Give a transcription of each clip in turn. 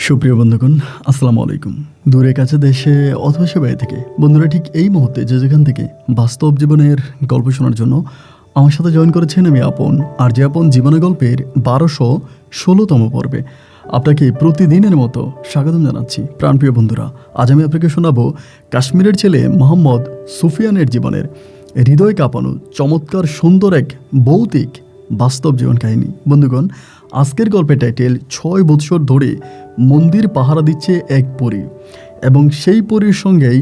সুপ্রিয় বন্ধুগণ, আসসালামু আলাইকুম। দূরে কাছে দেশে অথবা সে বাইরে থেকে বন্ধুরা ঠিক এই মুহূর্তে যে যেখান থেকে বাস্তব জীবনের গল্প শোনার জন্য আমার সাথে জয়েন করেছেন আমি আপন। আর যে আপন জীবনের গল্পের 1216তম পর্বে আপনাকে প্রতিদিনের মতো স্বাগতম জানাচ্ছি। প্রাণপ্রিয় বন্ধুরা, আজ আমি আপনাকে শোনাবো কাশ্মীরের ছেলে মোহাম্মদ সুফিয়ানের জীবনের হৃদয় কাঁপানো চমৎকার সুন্দর এক ভৌতিক বাস্তব জীবন কাহিনী। বন্ধুগণ, আজকের গল্পের টাইটেল 6 বৎসর ধরে মন্দির পাহারা দিচ্ছে এক পরী, এবং সেই পরীর সঙ্গেই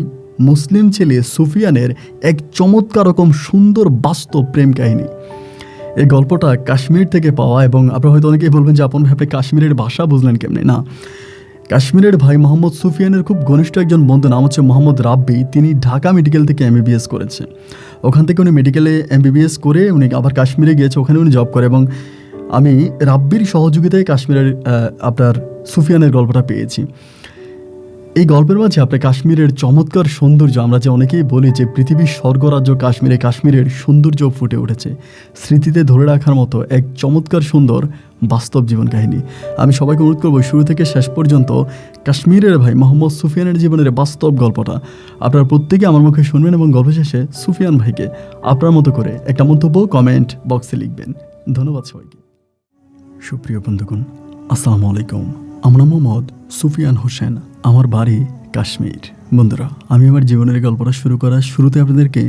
মুসলিম ছেলে সুফিয়ানের এক চমৎকার রকম সুন্দর বাস্তব প্রেম কাহিনী। এই গল্পটা কাশ্মীর থেকে পাওয়া, এবং আপনারা হয়তো অনেকেই বলবেন যে আপন ভাই আপনি কাশ্মীরের ভাষা বুঝলেন কেমনে। না, কাশ্মীরের ভাই মোহাম্মদ সুফিয়ানের খুব ঘনিষ্ঠ একজন বন্ধু, নাম হচ্ছে মোহাম্মদ রাব্বি। তিনি ঢাকা মেডিকেল থেকে এমবিবিএস করেছে। ওখান থেকে উনি মেডিকেলে এমবিবিএস করে উনি আবার কাশ্মীরে গিয়েছে, ওখানে উনি জব করে, এবং আমি রাব্বির সহযোগিতায় কাশ্মীরের আপনার সুফিয়ানের গল্পটা পেয়েছি। এই গল্পের মাঝে আপনার কাশ্মীরের চমৎকার সৌন্দর্য, আমরা যে অনেকেই বলি যে পৃথিবীর স্বর্গরাজ্য কাশ্মীরে, কাশ্মীরের সৌন্দর্য ফুটে উঠেছে, স্মৃতিতে ধরে রাখার মতো এক চমৎকার সুন্দর বাস্তব জীবন কাহিনী। আমি সবাইকে অনুরোধ করবো শুরু থেকে শেষ পর্যন্ত কাশ্মীরের ভাই মোহাম্মদ সুফিয়ানের জীবনের বাস্তব গল্পটা আপনারা প্রত্যেকে আমার মুখে শুনবেন, এবং গল্প শেষে সুফিয়ান ভাইকে আপনার মতো করে একটা মন্তব্য কমেন্ট বক্সে লিখবেন। ধন্যবাদ সবাইকে। সুপ্রিয় বন্ধুগণ, আসসালামু আলাইকুম। আমার নাম মোহাম্মদ সুফিয়ান হোসেন, আমার বাড়ি কাশ্মীর। বন্ধুরা, আমি আমার জীবনের গল্পটা শুরু করার শুরুতে আপনাদেরকে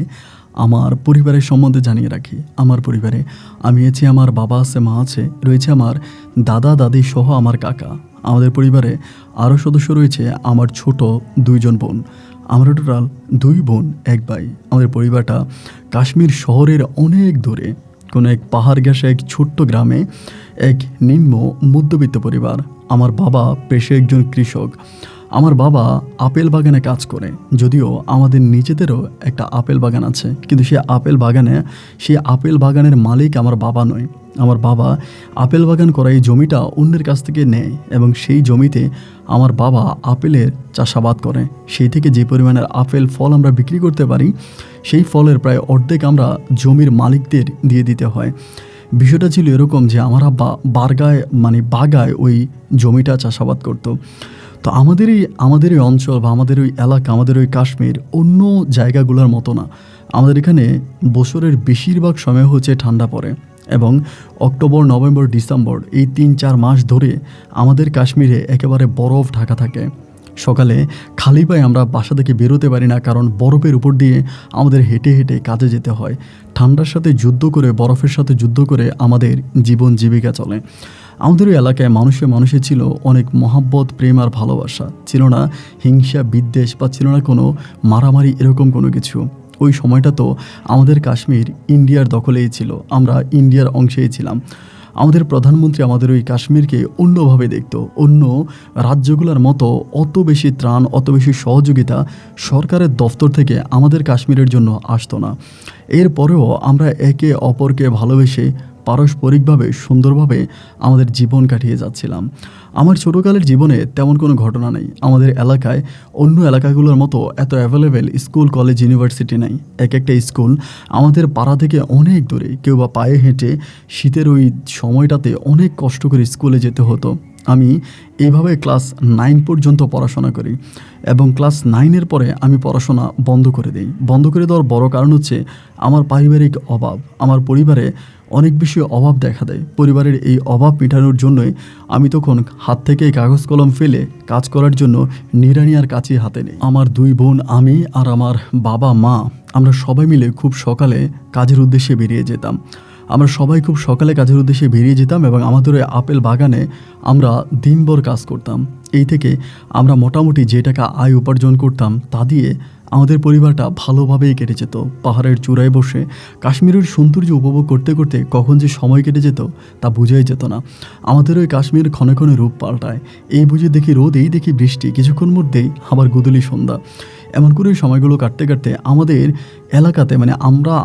আমার পরিবারের সম্বন্ধে জানিয়ে রাখি। আমার পরিবারে আমি আছি, আমার বাবা আছে, মা আছে, রয়েছে আমার দাদা দাদি সহ আমার কাকা। আমাদের পরিবারে আরও সদস্য রয়েছে আমার ছোট 2 বোন। আমরা টোটাল 2 বোন 1 ভাই। আমাদের পরিবারটা কাশ্মীর শহরের অনেক দূরে কোনো এক পাহাড় ঘেঁষা এক ছোট্ট গ্রামে, এক নিম্ন মধ্যবিত্ত পরিবার। আমার বাবা পেশায় একজন কৃষক। আমার বাবা আপেল বাগানে কাজ করে, যদিও আমাদের নিজেদেরও একটা আপেল বাগান আছে, কিন্তু সেই আপেল বাগানের মালিক আমার বাবা নয়। আমার বাবা আপেল বাগান করা এই জমিটা অন্যের কাছ থেকে নেয়, এবং সেই জমিতে আমার বাবা আপেলের চাষাবাদ করে। সেই থেকে যে পরিমাণের আপেল ফল আমরা বিক্রি করতে পারি, সেই ফলের প্রায় অর্ধেক আমরা জমির মালিকদের দিয়ে দিতে হয়। বিষয়টা ছিল এরকম যে আমার আব্বা বাগায় ওই জমিটা চাষাবাদ করতো। তো আমাদের এই অঞ্চল বা আমাদের ওই এলাকা, আমাদের ওই কাশ্মীর অন্য জায়গাগুলোর মতো না। আমাদের এখানে বছরের বেশিরভাগ সময় হচ্ছে ঠান্ডা পড়ে, এবং অক্টোবর, নভেম্বর, ডিসেম্বর এই 3-4 মাস ধরে আমাদের কাশ্মীরে একেবারে বরফ ঢাকা থাকে। সকালে খালি পায়ে আমরা বাসা থেকে বেরোতে পারি না, কারণ বরফের উপর দিয়ে আমাদের হেঁটে হেঁটে কাজে যেতে হয়। ঠান্ডার সাথে যুদ্ধ করে, বরফের সাথে যুদ্ধ করে আমাদের জীবন জীবিকা চলে। আমাদের ওই এলাকায় মানুষে ছিল অনেক মহাব্বত, প্রেম আর ভালোবাসা। ছিল না হিংসা বিদ্বেষ, বা ছিল না কোনো মারামারি, এরকম কোনো কিছু। ওই সময়টা তো আমাদের কাশ্মীর ইন্ডিয়ার দখলেই ছিল, আমরা ইন্ডিয়ার অংশেই ছিলাম। আমাদের প্রধানমন্ত্রী আমাদের ওই কাশ্মীরকে অন্যভাবে দেখতো। অন্য রাজ্যগুলোর মতো অত বেশি ত্রাণ, অত বেশি সহযোগিতা সরকারের দফতর থেকে আমাদের কাশ্মীরের জন্য আসতো না। এরপরেও আমরা একে অপরকে ভালোবেসে পারস্পরিকভাবে সুন্দরভাবে আমাদের জীবন কাটিয়ে যাচ্ছিলাম। আমার ছোটোকালের জীবনে তেমন কোনো ঘটনা নেই। আমাদের এলাকায় অন্য এলাকাগুলোর মতো এত অ্যাভেলেবেল স্কুল, কলেজ, ইউনিভার্সিটি নেই। এক একটা স্কুল আমাদের পাড়া থেকে অনেক দূরে, কেউ বা পায়ে হেঁটে শীতের ওই সময়টাতে অনেক কষ্ট করে স্কুলে যেতে হতো। আমি এইভাবে ক্লাস 9 পর্যন্ত পড়াশোনা করি, এবং ক্লাস 9-এর পরে আমি পড়াশোনা বন্ধ করে দিই। বন্ধ করে দেওয়ার বড় কারণ হচ্ছে আমার পারিবারিক অভাব। আমার পরিবারে অনেক বেশি অভাব দেখা দেয়। পরিবারের এই অভাব মেটানোর জন্যই আমি তখন হাত থেকে কাগজ কলম ফেলে কাজ করার জন্য নিড়ানি আর কাঁচি হাতে নিই। আমার 2 বোন, আমি আর আমার বাবা মা, আমরা সবাই মিলে খুব সকালে কাজের উদ্দেশ্যে বেরিয়ে যেতাম। এবং আমাদের ওই আপেল বাগানে আমরা দিনভর কাজ করতাম। এই থেকে আমরা মোটামুটি যে টাকা আয় উপার্জন করতাম, তা দিয়ে আমাদের পরিবারটা ভালোভাবেই কেটে যেত। পাহাড়ের চূড়ায় বসে কাশ্মীরের সৌন্দর্য উপভোগ করতে করতে কখন যে সময় কেটে যেত তা বোঝাই যেত না। আমাদের ওই কাশ্মীর ক্ষণে ক্ষণে রূপ পাল্টায়। এই বুঝে দেখি রোদ, এই দেখি বৃষ্টি, কিছুক্ষণ মধ্যেই আবার গোধূলি সন্ধ্যা। এমন করে সময়গুলো কাটতে কাটতে আমাদের এলাকাতে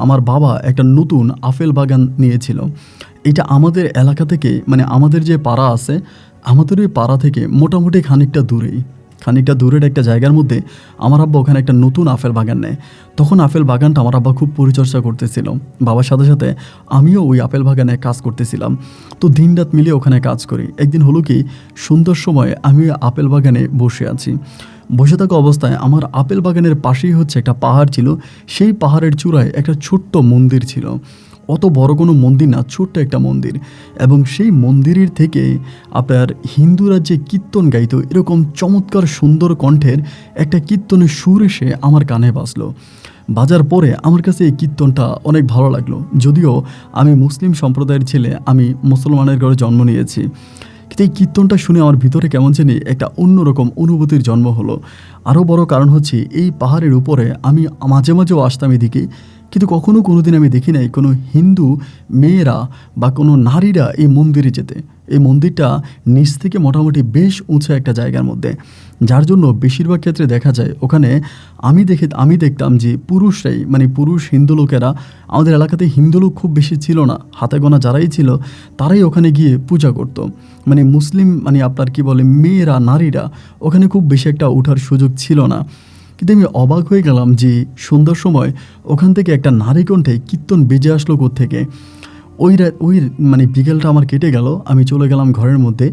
আমার বাবা একটা নতুন আপেল বাগান নিয়েছিল। এটা আমাদের এলাকা থেকে, আমাদের যে পাড়া আছে, আমাদের ওই পাড়া থেকে মোটামুটি খানিকটা দূরেই। খানিকটা দূরের একটা জায়গার মধ্যে আমার আব্বা ওখানে একটা নতুন আপেল বাগান নেয়। তখন আপেল বাগানটা আমার আব্বা খুব পরিচর্যা করতেছিল। বাবার সাথে সাথে আমিও ওই আপেল বাগানে কাজ করতেছিলাম। তো দিনরাত মিলিয়ে ওখানে কাজ করি। একদিন হলো কি, সন্ধ্যার সময় আমি আপেল বাগানে বসে আছি। বসে থাকা অবস্থায় আমার আপেল বাগানের পাশেই হচ্ছে একটা পাহাড় ছিল। সেই পাহাড়ের চূড়ায় একটা ছোট্ট মন্দির ছিল। অত বড় কোনো মন্দির না, ছোট্ট একটা মন্দির। এবং সেই মন্দিরের থেকে আপনার হিন্দুরা যে কীর্তন গাইতো, এরকম চমৎকার সুন্দর কণ্ঠের একটা কীর্তনের সুর এসে আমার কানে বাজলো। বাজার পরে আমার কাছে এই কীর্তনটা অনেক ভালো লাগলো। যদিও আমি মুসলিম সম্প্রদায়ের ছেলে, আমি মুসলমানের ঘরে জন্ম নিয়েছি, কিন্তু এই কীর্তনটা শুনে আমার ভিতরে কেমন জানি একটা অন্যরকম অনুভূতির জন্ম হলো। আরও বড় কারণ হচ্ছে, এই পাহাড়ের উপরে আমি মাঝে মাঝেও আসতাম এদিকে, কিন্তু কখনো কোনো দিন আমি দেখি নাই কোনো হিন্দু মেয়েরা বা কোনো নারীরা এই মন্দিরে যেতে। এই মন্দিরটা নিচ থেকে মোটামুটি বেশ উঁচু একটা জায়গার মধ্যে, যার জন্য বেশিরভাগ ক্ষেত্রে দেখা যায় ওখানে আমি দেখতাম যে পুরুষরাই, মানে পুরুষ হিন্দু লোকেরা, আমাদের এলাকাতে হিন্দু লোক খুব বেশি ছিল না, হাতে গোনা যারাই ছিল তারাই ওখানে গিয়ে পূজা করতো। মানে মুসলিম, মানে আপনার কি বলে, মেয়েরা, নারীরা ওখানে খুব বেশি একটা ওঠার সুযোগ ছিল না। কিন্তু আমি অবাক হয়ে গেলাম যে সন্ধ্যার সময় ওখান থেকে একটা নারী কণ্ঠে কীর্তন বেজে আসলো কোত্থেকে। ওই মানে বিকেলটা আমার কেটে গেল। আমি চলে গেলাম ঘরের মধ্যে,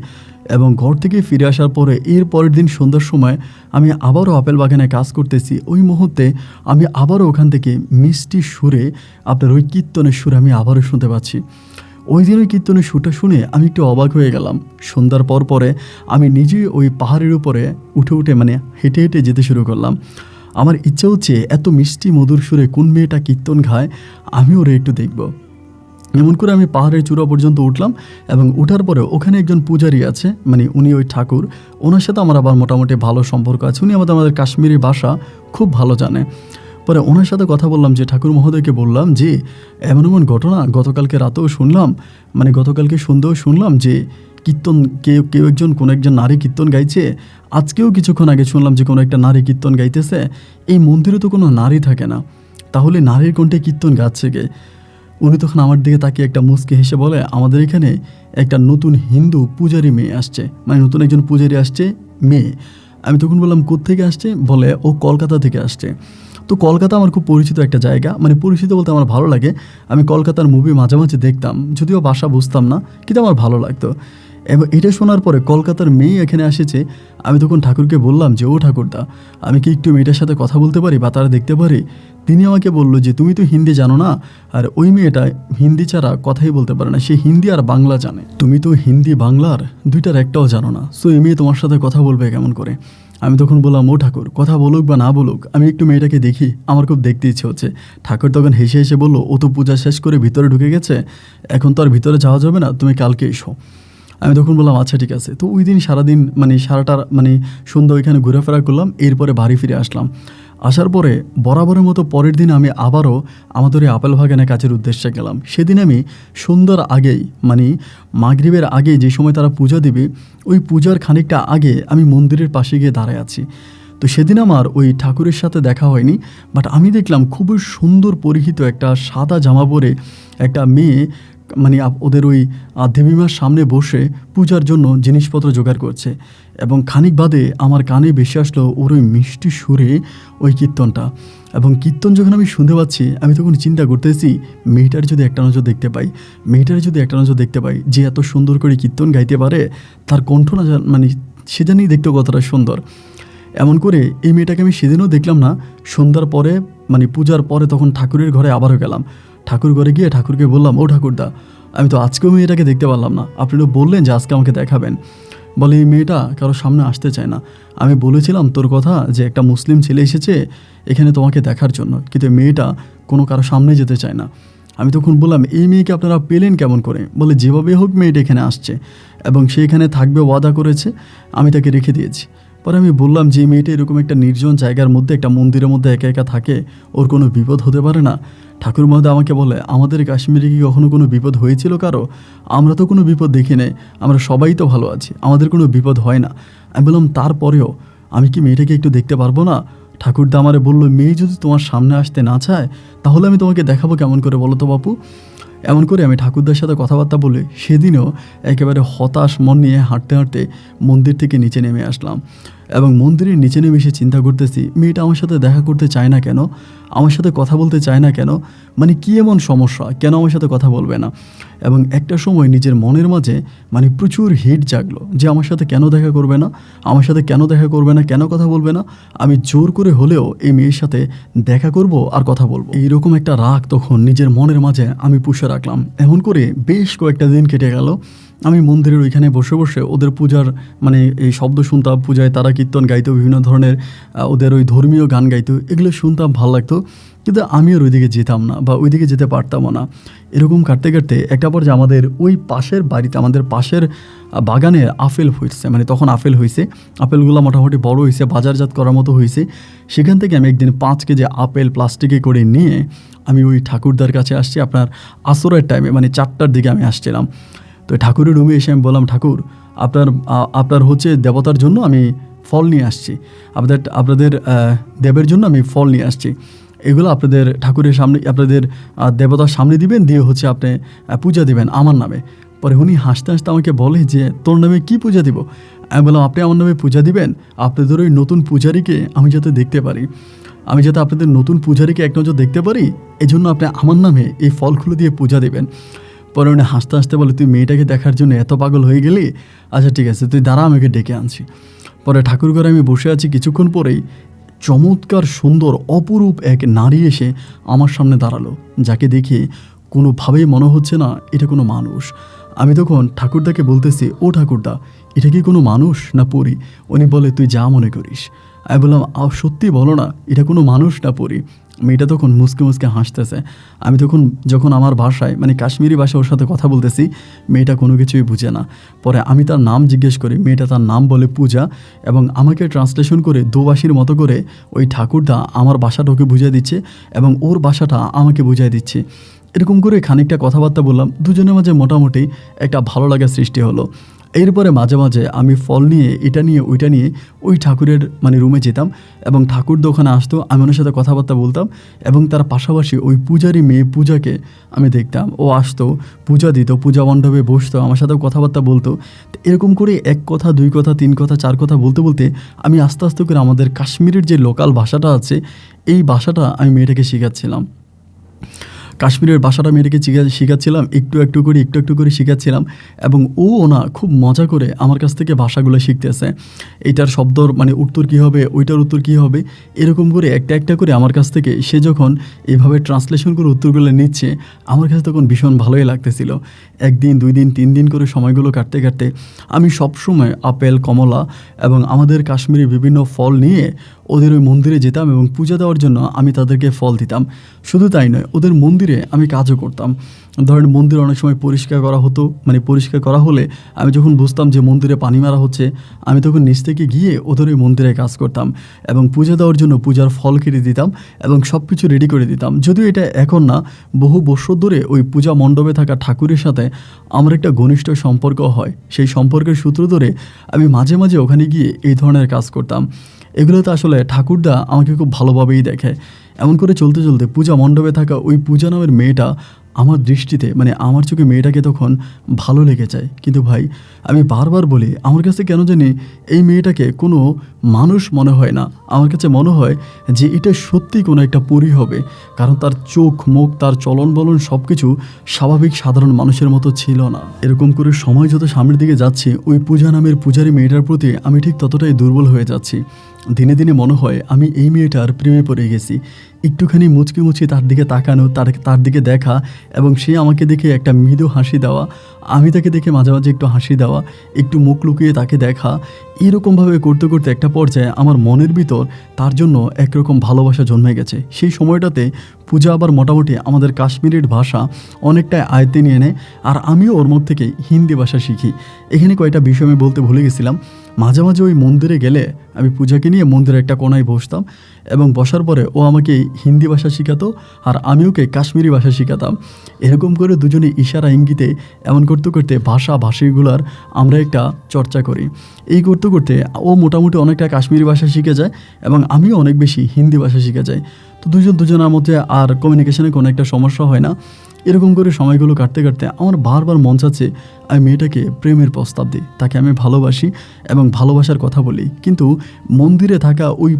এবং ঘর থেকে ফিরে আসার পরে এর পরের দিন সন্ধ্যার সময় আমি আবারও আপেল বাগানে কাজ করতেছি। ওই মুহূর্তে আমি আবারও ওখান থেকে মিষ্টি সুরে, আপনার ওই কীর্তনের সুরে আমি আবারও শুনতে পাচ্ছি। ওই দিন ওই কীর্তনের সুরটা শুনে আমি একটু অবাক হয়ে গেলাম। সন্ধ্যার পরে আমি নিজেই ওই পাহাড়ের উপরে উঠে মানে হেঁটে হেঁটে যেতে শুরু করলাম। আমার ইচ্ছা হচ্ছে এত মিষ্টি মধুর সুরে কোন মেয়েটা কীর্তন গায়, আমিও ওরে একটু দেখব। এমন করে আমি পাহাড়ের চূড়া পর্যন্ত উঠলাম, এবং উঠার পরে ওখানে একজন পূজারী আছে, মানে উনি ওই ঠাকুর, ওনার সাথে আমার আবার মোটামুটি ভালো সম্পর্ক আছে। উনি আমাদের কাশ্মীরি ভাষা খুব ভালো জানে। পরে ওনার সাথে কথা বললাম, যে ঠাকুর মহোদয়কে বললাম যে এমন এমন ঘটনা গতকালকে রাতেও শুনলাম, মানে গতকালকে সন্ধ্যেও শুনলাম যে কীর্তন কেউ একজন কোনো একজন নারী কীর্তন গাইছে। আজকেও কিছুক্ষণ আগে শুনলাম যে কোনো একটা নারী কীর্তন গাইতেছে। এই মন্দিরে তো কোনো নারী থাকে না, তাহলে নারীর কণ্ঠে কীর্তন গাচ্ছে কে? উনি তখন আমার দিকে তাকিয়ে একটা মুচকি হেসে বলে, আমাদের এখানে একটা নতুন হিন্দু পূজারী মেয়ে আসছে, মানে নতুন একজন পূজারী আসছে মেয়ে। আমি তখন বললাম, কোত্থেকে আসছে? বলে ও কলকাতা থেকে আসছে। তো কলকাতা আমার খুব পরিচিত একটা জায়গা, মানে পরিচিত বলতে আমার ভালো লাগে। আমি কলকাতার মুভি মাঝে মাঝে দেখতাম, যদিও ভাষা বুঝতাম না, কিন্তু আমার ভালো লাগতো। এবং এটা শোনার পরে কলকাতার মেয়ে এখানে এসেছে। আমি তখন ঠাকুরকে বললাম যে, ও ঠাকুরদা, আমি কি একটু মেয়েটার সাথে কথা বলতে পারি বা তারা দেখতে পারি? তিনি আমাকে বললো যে, তুমি তো হিন্দি জানো না, আর ওই মেয়েটা হিন্দি ছাড়া কথাই বলতে পারে না, সে হিন্দি আর বাংলা জানে, তুমি তো হিন্দি বাংলার দুইটার একটাও জানো না, সো এই মেয়ে তোমার সাথে কথা বলবে কেমন করে? আমি তখন বললাম, ও ঠাকুর, কথা বলুক বা না বলুক, আমি একটু মেয়েটাকে দেখি, আমার খুব দেখতে ইচ্ছে হচ্ছে। ঠাকুর তখন হেসে হেসে বললো, ও তো পূজা শেষ করে ভিতরে ঢুকে গেছে, এখন তো আর ভিতরে যাওয়া যাবে না, তুমি কালকে এসো। আমি তখন বললাম, আচ্ছা ঠিক আছে। তো ওই দিন সারাদিন, মানে সারাটা সন্ধ্যা ওইখানে ঘোরাফেরা করলাম। এরপরে বাড়ি ফিরে আসলাম। আসার পরে বরাবরের মতো পরের দিন আমি আবারও আমাদের এই আপেল বাগানে কাজের উদ্দেশ্যে গেলাম। সেদিন আমি সন্ধ্যার আগেই, মানে মাগরিবের আগে যে সময় তারা পূজা দেবে, ওই পূজার খানিকটা আগে আমি মন্দিরের পাশে গিয়ে দাঁড়ায় আছি। তো সেদিন আমার ওই ঠাকুরের সাথে দেখা হয়নি, বাট আমি দেখলাম খুবই সুন্দর পরিহিত একটা সাদা জামা পরে একটা মেয়ে, মানে ওদের ওই দেবীমার সামনে বসে পূজার জন্য জিনিসপত্র জোগাড় করছে। এবং খানিক বাদে আমার কানে ভেসে আসলো ওর ওই মিষ্টি সুরে ওই কীর্তনটা। এবং কীর্তন যখন আমি শুনতে পাচ্ছি, আমি তখন চিন্তা করতেছি, মেয়েটার যদি একটা নজর দেখতে পাই, যে এত সুন্দর করে কীর্তন গাইতে পারে, তার কণ্ঠ না, মানে সে জানি দেখতে কতটা সুন্দর। এমন করে এই মেয়েটাকে আমি সেদিনও দেখলাম না। সন্ধ্যার পরে, মানে পূজার পরে, তখন ঠাকুরের ঘরে আবারও গেলাম। ঠাকুর ঘরে গিয়ে ঠাকুরকে বললাম, ও ঠাকুরদা, আমি তো আজকেও মেয়েটাকে দেখতে পারলাম না, আপনি তো বললেন যে আজকে আমাকে দেখাবেন। বলে, এই মেয়েটা কারো সামনে আসতে চায় না। আমি বলেছিলাম তোর কথা, যে একটা মুসলিম ছেলে এসেছে এখানে তোমাকে দেখার জন্য, কিন্তু মেয়েটা কোনো কারো সামনে যেতে চায় না। আমি তখন বললাম, এই মেয়েকে আপনারা পেলেন কেমন করে? বলে, যেভাবে হোক মেয়েটা এখানে আসছে, এবং সে এখানে থাকবে ওয়াদা করেছে, আমি তাকে রেখে দিয়েছি। পরে আমি বললাম, যে মেয়েটা এরকম একটা নির্জন জায়গার মধ্যে, একটা মন্দিরের মধ্যে একা একা থাকে, ওর কোনো বিপদ হতে পারে না? ঠাকুর মহোদয় আমাকে বলে, আমাদের কাশ্মীরে কি কখনো কোনো বিপদ হয়েছিল কারো? আমরা তো কোনো বিপদ দেখি নাই, আমরা সবাই তো ভালো আছি, আমাদের কোনো বিপদ হয় না। আমি বললাম, তারপরেও আমি কি মেয়েটাকে একটু দেখতে পারবো না? ঠাকুরদা আমারে বললো, মেয়ে যদি তোমার সামনে আসতে না চায়, তাহলে আমি তোমাকে দেখাবো কেমন করে বলো তো বাপু? এমন করে আমি ঠাকুরদার সাথে কথাবার্তা বলে সেদিনও একেবারে হতাশ মন নিয়ে হাঁটতে হাঁটতে মন্দির থেকে নিচে নেমে আসলাম। এবং মন্দিরের নিচে নেমে এসে চিন্তা করতেছি, মেয়েটা আমার সাথে দেখা করতে চায় না কেন, আমার সাথে কথা বলতে চায় না কেন, মানে কী এমন সমস্যা, কেন আমার সাথে কথা বলবে না। এবং একটা সময় নিজের মনের মাঝে মানে প্রচুর হিট জাগলো যে আমার সাথে কেন দেখা করবে না, আমার সাথে কেন দেখা করবে না, কেন কথা বলবে না। আমি জোর করে হলেও এই মেয়ের সাথে দেখা করব আর কথা বলবো, এইরকম একটা রাগ তখন নিজের মনের মাঝে আমি পুষে রাখলাম। এমন করে বেশ কয়েকটা দিন কেটে গেল। আমি মন্দিরের ওইখানে বসে বসে ওদের পূজার মানে এই শব্দ শুনতাম, পূজায় তারা কীর্তন গাইতো, বিভিন্ন ধরনের ওদের ওই ধর্মীয় গান গাইতো, এগুলো শুনতাম, ভালো লাগতো। কিন্তু আমি আর ওইদিকে যেতাম না বা ওইদিকে যেতে পারতামও না। এরকম কাটতে কাটতে একটা পর্যায়ে আমাদের ওই পাশের বাড়িতে, আমাদের পাশের বাগানে আপেল হয়েছে, মানে তখন আপেল হয়েছে, আপেলগুলো মোটামুটি বড় হয়েছে, বাজারজাত করার মতো হয়েছে। সেখান থেকে আমি একদিন 5 কেজি আপেল প্লাস্টিকে করে নিয়ে আমি ওই ঠাকুরদার কাছে আসছি। আপনার আসরের টাইমে মানে 4টার দিকে আমি আসছিলাম। তো ঠাকুরের রুমে এসে আমি বললাম, ঠাকুর আপনার হচ্ছে দেবতার জন্য আমি ফল নিয়ে আসছি, আপনাদের দেবের জন্য আমি ফল নিয়ে আসছি, এগুলো আপনাদের ঠাকুরের সামনে, আপনাদের দেবতার সামনে দিবেন, দিয়ে হচ্ছে আপনি পূজা দিবেন আমার নামে। পরে উনি হাসতে হাসতে আমাকে বলে যে তোর নামে কি পূজা দিব। আমি বললাম, আপনি আমার নামে পূজা দিবেন, আপনাদের ওই নতুন পূজারীকে আমি যাতে দেখতে পারি, আমি যাতে আপনাদের নতুন পূজারীকে এক নজর দেখতে পারি, এই জন্য আপনি আমার নামে এই ফলগুলো দিয়ে পূজা দেবেন। পরে উনি হাসতে হাসতে বলে, তুই মেয়েটাকে দেখার জন্য এত পাগল হয়ে গেলি, আচ্ছা ঠিক আছে তুই দাঁড়া, আমাকে ডেকে আনছি। পরে ঠাকুর ঘরে আমি বসে আছি, কিছুক্ষণ পরেই চমৎকার সুন্দর অপরূপ এক নারী এসে আমার সামনে দাঁড়ালো, যাকে দেখে কোনোভাবেই মনে হচ্ছে না এটা কোনো মানুষ। আমি তখন ঠাকুরদাকে বলতেছি, ও ঠাকুরদা, এটা কি কোনো মানুষ না পরী? উনি বলে, তুই যা মনে করিস। আমি বললাম, সত্যি বলো না, এটা কোনো মানুষ না পরী? মেয়েটা তখন মুসকে মুসকে হাসতেছে। আমি তখন যখন আমার ভাষায় মানে কাশ্মীরি ভাষায় ওর সাথে কথা বলতেছি, মেয়েটা কোনো কিছুই বুঝে না। পরে আমি তার নাম জিজ্ঞেস করি, মেয়েটা তার নাম বলে পূজা, এবং আমাকে ট্রান্সলেশন করে দোবাসীর মতো করে ওই ঠাকুরদা আমার ভাষাটা ওকে বুঝিয়ে দিচ্ছে এবং ওর ভাষাটা আমাকে বুঝিয়ে দিচ্ছে। এরকম করে খানিকটা কথাবার্তা বললাম, দুজনের মাঝে মোটামুটি একটা ভালো লাগা সৃষ্টি হলো। এরপরে মাঝে মাঝে আমি ফল নিয়ে এটা নিয়ে ওইটা নিয়ে ওই ঠাকুরের মানে রুমে যেতাম এবং ঠাকুরদা ওখানে আসতো, আমি ওনার সাথে কথাবার্তা বলতাম এবং তার পাশাপাশি ওই পূজারী মেয়ে পূজাকে আমি দেখতাম, ও আসতো, পূজা দিত, পূজা মণ্ডপে বসতো, আমার সাথেও কথাবার্তা বলতো। তো এরকম করে 1 কথা 2 কথা 3 কথা 4 কথা বলতে বলতে আমি আস্তে আস্তে করে আমাদের কাশ্মীরের যে লোকাল ভাষাটা আছে এই ভাষাটা আমি মেয়েটাকে শেখাচ্ছিলাম। কাশ্মীরের ভাষাটা মেয়েটাকে শেখাচ্ছিলাম, একটু একটু করে শেখাচ্ছিলাম এবং ও না খুব মজা করে আমার কাছ থেকে ভাষাগুলো শিখতেছে। এইটার শব্দর মানে উত্তর কী হবে, ওইটার উত্তর কী হবে, এরকম করে একটা একটা করে আমার কাছ থেকে সে যখন এভাবে ট্রান্সলেশন করে উত্তরগুলো নিচ্ছে, আমার কাছে তখন ভীষণ ভালোই লাগতেছিল। 1 দিন 2 দিন 3 দিন করে সময়গুলো কাটতে কাটতে আমি সবসময় আপেল, কমলা এবং আমাদের কাশ্মীরি বিভিন্ন ফল নিয়ে ওদের ওই মন্দিরে যেতাম এবং পূজা দেওয়ার জন্য আমি তাদেরকে ফল দিতাম। শুধু তাই নয়, ওদের মন্দিরে আমি কাজও করতাম। ধরেন মন্দিরে অনেক সময় পরিষ্কার করা হতো, মানে পরিষ্কার করা হলে আমি যখন বুঝতাম যে মন্দিরে পানি মারা হচ্ছে, আমি তখন নিচ থেকে গিয়ে ওদের ওই মন্দিরে কাজ করতাম এবং পূজা দেওয়ার জন্য পূজার ফল কেটে দিতাম এবং সব কিছু রেডি করে দিতাম। যদিও এটা এখন না, বহু বছর ধরে ওই পূজা মণ্ডপে থাকা ঠাকুরের সাথে আমার একটা ঘনিষ্ঠ সম্পর্ক হয়। সেই সম্পর্কের সূত্র ধরে আমি মাঝে মাঝে ওখানে গিয়ে এই ধরনের কাজ করতাম। এগুলোতে আসলে ঠাকুরদা আমাকে খুব ভালোভাবেই দেখে। এমন করে চলতে চলতে পূজা মণ্ডপে থাকা ওই পূজা নামের মেয়েটা আমার দৃষ্টিতে মানে আমার চোখে মেয়েটাকে তখন ভালো লেগে যায়। কিন্তু ভাই আমি বারবার বলি, আমার কাছে কেন জানি এই মেয়েটাকে কোনো মানুষ মনে হয় না, আমার কাছে মনে হয় যে এটা সত্যি কোনো একটা পরী হবে, কারণ তার চোখ মুখ তার চলন বলন সব কিছু স্বাভাবিক সাধারণ মানুষের মতো ছিল না। এরকম করে সময় যত সামনের দিকে যাচ্ছে, ওই পূজা নামের পূজারী মেয়েটার প্রতি আমি ঠিক ততটাই দুর্বল হয়ে যাচ্ছি। দিনে দিনে মনে হয় আমি এই মেয়েটার প্রেমে পড়ে গেছি। একটুখানি মুচকি মুচকি তার দিকে তাকানো, তার দিকে দেখা এবং সে আমাকে দেখে একটা মৃদু হাসি দেওয়া, আমি তাকে দেখে মাঝে মাঝে একটু হাসি দেওয়া, একটু মুখ লুকিয়ে তাকে দেখা, এরকমভাবে করতে করতে একটা পর্যায়ে আমার মনের ভিতর তার জন্য একরকম ভালোবাসা জন্মে গেছে। সেই সময়টাতে পূজা আবার মোটামুটি আমাদের কাশ্মীরের ভাষা অনেকটাই আয়ত্তে নিয়ে নেয়, আর আমিও ওর মধ্যে থেকে হিন্দি ভাষা শিখি। এখানে কয়েকটা বিষয় আমি বলতে ভুলে গেছিলাম। মাঝে মাঝে ওই মন্দিরে গেলে আমি পূজাকে নিয়ে মন্দিরে একটা কোনায় বসতাম এবং বসার পরে ও আমাকে হিন্দি ভাষা শেখাতো আর আমি ওকে কাশ্মীরি ভাষা শেখাতাম। এরকম করে দুজনে ইশারা ইঙ্গিতে এমন করতে করতে ভাষাগুলার আমরা একটা চর্চা করি। এই করতে করতে ও মোটামুটি অনেকটা কাশ্মীরি ভাষা শিখে যায় এবং আমিও অনেক বেশি হিন্দি ভাষা শিখে যাই। তো দুজনের মধ্যে আর কমিউনিকেশনে কোনো একটা সমস্যা হয় না। এরকম করে সময়গুলো কাটতে কাটতে আমার বারবার মন চাচ্ছে আমি মেয়েটাকে প্রেমের প্রস্তাব দিই, তাকে আমি ভালোবাসি এবং ভালোবাসার কথা বলি। কিন্তু মন্দিরে থাকা ওই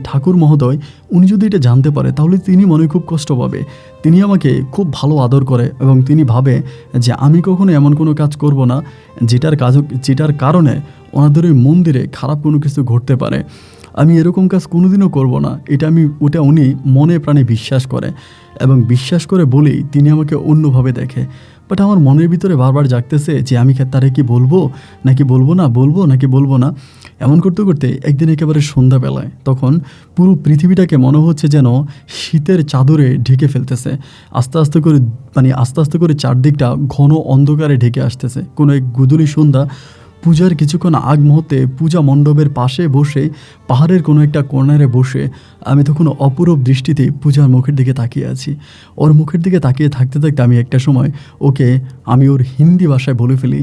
ঠাকুর মহোদয় উনি যদি এটা জানতে পারে তাহলে তিনি মনে খুব কষ্ট পাবে। তিনি আমাকে খুব ভালো আদর করে এবং তিনি ভাবে যে আমি কখনো এমন কোনো কাজ করব না যেটার কারণে ওনাদের ওই মন্দিরে খারাপ কোনো কিছু ঘটতে পারে। আমি এরকম কাজ কোনোদিনও করব না, ওটা উনি মনে প্রাণে বিশ্বাস করে এবং বিশ্বাস করে বলেই তিনি আমাকে অন্যভাবে দেখে। বাট আমার মনের ভিতরে বারবার জাগতেছে যে আমি তারে কি বলবো নাকি বলবো না, বলবো নাকি বলবো না। এমন করতে করতে একদিন একেবারে সন্ধ্যাবেলায় তখন পুরো পৃথিবীটাকে মনে হচ্ছে যেন শীতের চাদরে ঢেকে ফেলতেছে। আস্তে আস্তে করে চারদিকটা ঘন অন্ধকারে ঢেকে আসতেছে। কোনো এক গুদুলি সন্ধ্যা, পূজার কিছুক্ষণ আগ মুহূর্তে পূজা মণ্ডপের পাশে বসে পাহাড়ের কোনো একটা কর্নারে বসে আমি তখন অপূরব দৃষ্টিতে পূজার মুখের দিকে তাকিয়ে আছি। ওর মুখের দিকে তাকিয়ে থাকতে থাকতে আমি একটা সময় আমি ওর হিন্দি ভাষায় বলে ফেলি,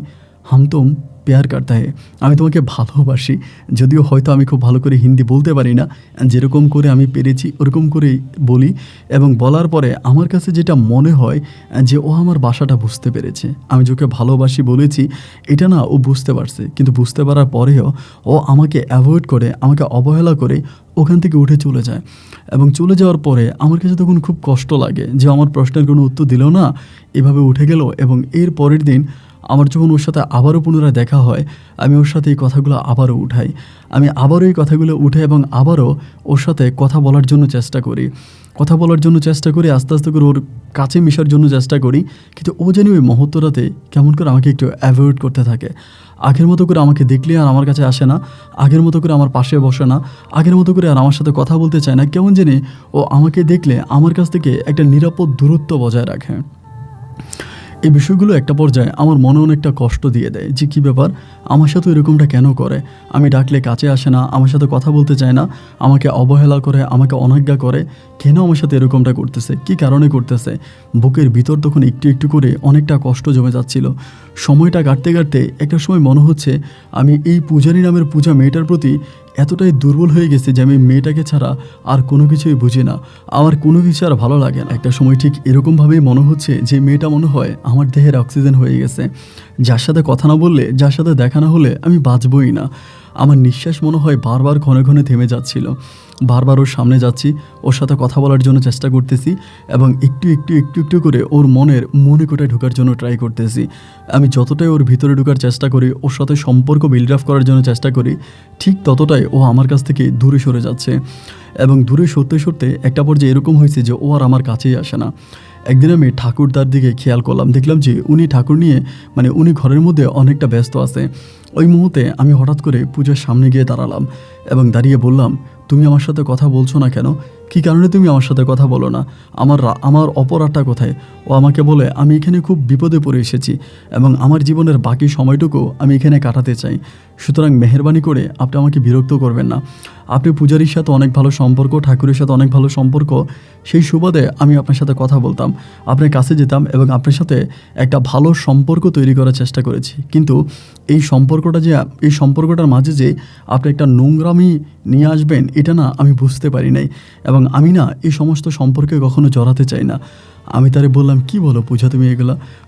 হাম তুম প্যার করতা হ্যায়, আমি তোমাকে ভালোবাসি। যদিও হয়তো আমি খুব ভালো করে হিন্দি বলতে পারি না, যেরকম করে আমি পেরেছি ওরকম করেই বলি। এবং বলার পরে আমার কাছে যেটা মনে হয় যে ও আমার ভাষাটা বুঝতে পেরেছে। আমি যাকে ভালোবাসি বলেছি এটা না ও বুঝতে পারছে, কিন্তু বুঝতে পারার পরেও ও আমাকে অ্যাভয়েড করে, আমাকে অবহেলা করে ওখান থেকে উঠে চলে যায়। এবং চলে যাওয়ার পরে আমার কাছে তখন খুব কষ্ট লাগে যে আমার প্রশ্নের কোনো উত্তর দিল না, এভাবে উঠে গেল। এবং এর পরের দিন আমার যখন ওর সাথে আবারও পুনরায় দেখা হয়, আমি ওর সাথে এই কথাগুলো আবারও উঠাই। আমি আবারও এই কথাগুলো উঠাই এবং আবারও ওর সাথে কথা বলার জন্য চেষ্টা করি। আস্তে আস্তে করে ওর কাছে মিশার জন্য চেষ্টা করি। কিন্তু ও যেন ওই মুহূর্তটাতে কেমন করে আমাকে একটু অ্যাভয়েড করতে থাকে। আগের মতো করে আমাকে দেখলে আর আমার কাছে আসে না, আগের মতো করে আমার পাশে বসে না, আগের মতো করে আর আমার সাথে কথা বলতে চায় না। কেমন জানি ও আমাকে দেখলে আমার কাছ থেকে একটা নিরাপদ দূরত্ব বজায় রাখে। এই বিষয়গুলো একটা পর্যায়ে আমার মনে অনেকটা কষ্ট দিয়ে দেয় যে কী ব্যাপার, আমার সাথে এরকমটা কেন করে। আমি ডাকলে কাছে আসে না, আমার সাথে কথা বলতে চায় না, আমাকে অবহেলা করে, আমাকে অনাজ্ঞা করে। কেন আমার সাথে এরকমটা করতেছে, কী কারণে করতেছে? বুকের ভিতর তখন একটু একটু করে অনেকটা কষ্ট জমে যাচ্ছিল। সময়টা কাটতে কাটতে একটা সময় মনে হচ্ছে আমি এই পূজারী নামের পূজা মেয়েটার প্রতি এতটাই দুর্বল হয়ে গেছে যে আমি মেয়েটাকে ছাড়া আর কোনো কিছুই বুঝি না, আমার কোনো কিছু আর ভালো লাগে না। একটা সময় ঠিক এরকমভাবেই মনে হচ্ছে যে মেয়েটা মনে হয় আমার দেহের অক্সিজেন হয়ে গেছে। যার সাথে কথা না বললে, যার সাথে দেখা না হলে আমি বাঁচবই না। আমার নিঃশ্বাস মনে হয় বারবার ক্ষণে ক্ষণে থেমে যাচ্ছিল। বারবার ওর সামনে যাচ্ছি, ওর সাথে কথা বলার জন্য চেষ্টা করতেছি এবং একটু একটু একটু একটু করে ওর মনে কোটায় ঢোকার জন্য ট্রাই করতেছি। আমি যতটাই ওর ভিতরে ঢোকার চেষ্টা করি, ওর সাথে সম্পর্ক বিল্ড আপ করার জন্য চেষ্টা করি, ঠিক ততটাই ও আমার কাছ থেকে দূরে সরে যাচ্ছে। এবং দূরে সরতে সরতে একটা পর্যায়ে এরকম হয়েছে যে ও আর আমার কাছেই আসে না। একদিন আমি ঠাকুরদার দিকে খেয়াল করলাম, দেখলাম যে উনি ঠাকুর নিয়ে উনি ঘরের মধ্যে অনেকটা ব্যস্ত আছে। ওই মুহূর্তে আমি হঠাৎ করে পূজার সামনে গিয়ে দাঁড়ালাম এবং দাঁড়িয়ে বললাম, তুমি আমার সাথে কথা বলছো না কেন? কী কারণে তুমি আমার সাথে কথা বলো না? আমার অপরাধটা কোথায়? ও আমাকে বলে, আমি এখানে খুব বিপদে পড়ে এসেছি এবং আমার জীবনের বাকি সময়টুকু আমি এখানে কাটাতে চাই। সুতরাং মেহেরবানি করে আপনি আমাকে বিরক্ত করবেন না। আপনি পূজারীর সাথে অনেক ভালো সম্পর্ক, ঠাকুরের সাথে অনেক ভালো সম্পর্ক, সেই সুবাদে আমি আপনার সাথে কথা বলতাম, আপনার কাছে যেতাম এবং আপনার সাথে একটা ভালো সম্পর্ক তৈরি করার চেষ্টা করেছি। কিন্তু এই সম্পর্কটার মাঝে যে আপনি একটা নোংরামি নিয়ে আসবেন, এটা না আমি বুঝতে পারি নাই এবং আমি না এই সমস্ত সম্পর্কে কখনো জড়াতে চাই না। আমি তারে বললাম, কি বলো পূজা,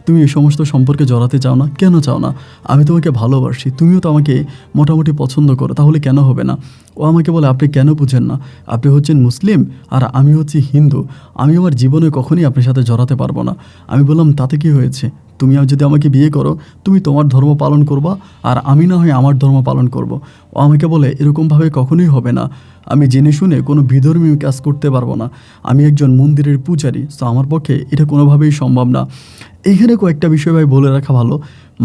তুমি এই সমস্ত সম্পর্কে জড়াতে চাও না? কেন চাও না? আমি তোমাকে ভালোবাসি, তুমিও তো আমাকে মোটামুটি পছন্দ করো, তাহলে কেন হবে না? ও আমাকে বলে, আপনি কেন বুঝেন না? আপনি হচ্ছেন মুসলিম আর আমি হচ্ছি হিন্দু, আমি আমার জীবনে কখনই আপনার সাথে জড়াতে পারবো না। আমি বললাম, তাতে কি হয়েছে? তুমি যদি আমাকে বিয়ে করো, তুমি তোমার ধর্ম পালন করবা আর আমি না হয় আমার ধর্ম পালন করব। ও আমাকে বলে, এরকমভাবে কখনোই হবে না, আমি জেনে শুনে কোনো বিধর্মী কাজ করতে পারবো না, আমি একজন মন্দিরের পূজারী, তো আমার পক্ষে এটা কোনোভাবেই সম্ভব না। এইখানে কয়েকটা বিষয় ভাই বলে রাখা ভালো।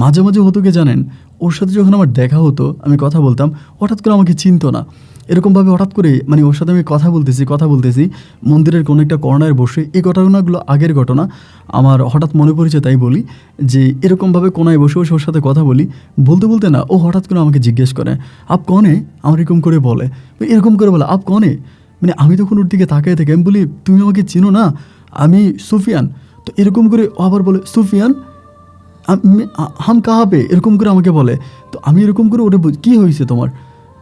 মাঝে মাঝে হতো কি জানেন, ওর সাথে যখন আমার দেখা হতো, আমি কথা বলতাম, হঠাৎ করে আমাকে চিনতো না। এরকমভাবে হঠাৎ করে ওর সাথে আমি কথা বলতেছি মন্দিরের কোনো একটা কর্নারে বসে। এই ঘটনাগুলো আগের ঘটনা, আমার হঠাৎ মনে পড়েছে তাই বলি যে এরকমভাবে কোনায় বসে বসে ওর সাথে কথা বলতে বলতে না ও হঠাৎ করে আমাকে জিজ্ঞেস করে, আপ কনে? আমার এরকম করে বলে, আপ কনে? আমি তখন ওর দিকে তাকিয়ে থেকে আমি বলি, তুমি আমাকে চিনো না? আমি সুফিয়ান। তো এরকম করে আবার বলে, সুফিয়ান হাম কাহা পে? এরকম করে আমাকে বলে। তো আমি এরকম করে ওটা, কী হয়েছে তোমার,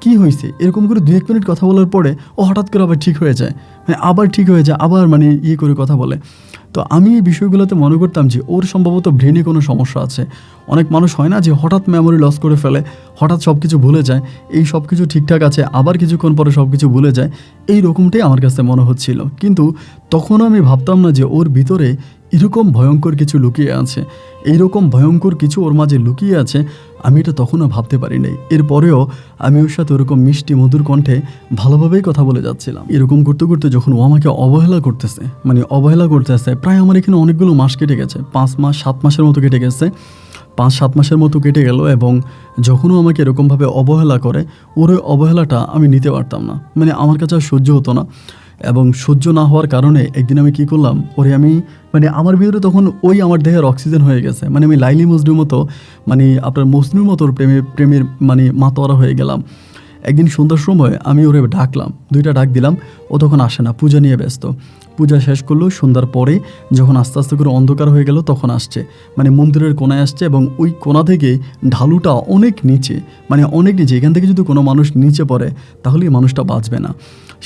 কী হয়েছে? এরকম করে 2-1 মিনিট কথা বলার পরে ও হঠাৎ করে আবার ঠিক হয়ে যায়, আবার ঠিক হয়ে যায়, আবার ইয়ে করে কথা বলে। তো আমি এই বিষয়গুলোতে মনে করতাম যে ওর সম্ভবত ব্রেনে কোনো সমস্যা আছে। অনেক মানুষ হয় না যে হঠাৎ মেমোরি লস করে ফেলে, হঠাৎ সব কিছু ভুলে যায়, এই সব কিছু ঠিকঠাক আছে আবার কিছুক্ষণ পরে সব কিছু ভুলে যায়, এই রকমটাই আমার কাছে মনে হচ্ছিল। কিন্তু তখনও আমি ভাবতাম না যে ওর ভিতরে এরকম ভয়ঙ্কর কিছু লুকিয়ে আছে, এইরকম ভয়ঙ্কর কিছু ওর মাঝে লুকিয়ে আছে, আমি এটা তখনও ভাবতে পারি নাই। এরপরেও আমি ওর সাথে ওরকম মিষ্টি মধুর কণ্ঠে ভালোভাবেই কথা বলে যাচ্ছিলাম। এরকম করতে করতে যখন ও আমাকে অবহেলা করতেছে, প্রায় আমার এখানে অনেকগুলো মাস কেটে গেছে, 5 মাস 7 মাসের মতো কেটে গেছে, 5-7 মাসের মতো কেটে গেল। এবং যখনও আমাকে এরকমভাবে অবহেলা করে, ওর ওই অবহেলাটা আমি নিতে পারতাম না, মানে আমার কাছে আর সহ্য হতো না। এবং সহ্য না হওয়ার কারণে একদিন আমি কী করলাম, ওরে আমি মানে আমার ভিতরে তখন ওই আমার দেহের অক্সিজেন হয়ে গেছে, মানে আমি লাইলি মজনুর মতো, মানে আপনার মজনুর মতো প্রেমের মানে মাতোয়ারা হয়ে গেলাম। একদিন সন্ধ্যার সময় আমি ওরে ডাকলাম, 2টা ডাক দিলাম, ও তখন আসে না, পূজা নিয়ে ব্যস্ত। পূজা শেষ করলো, সন্ধ্যার পরে যখন আস্তে আস্তে করে অন্ধকার হয়ে গেল তখন আসছে, মানে মন্দিরের কোনায় আসছে। এবং ওই কোনা থেকে ঢালুটা অনেক নিচে, মানে অনেক নিচে, এখান থেকে যদি কোনো মানুষ নিচে পড়ে তাহলে এই মানুষটা বাঁচবে না।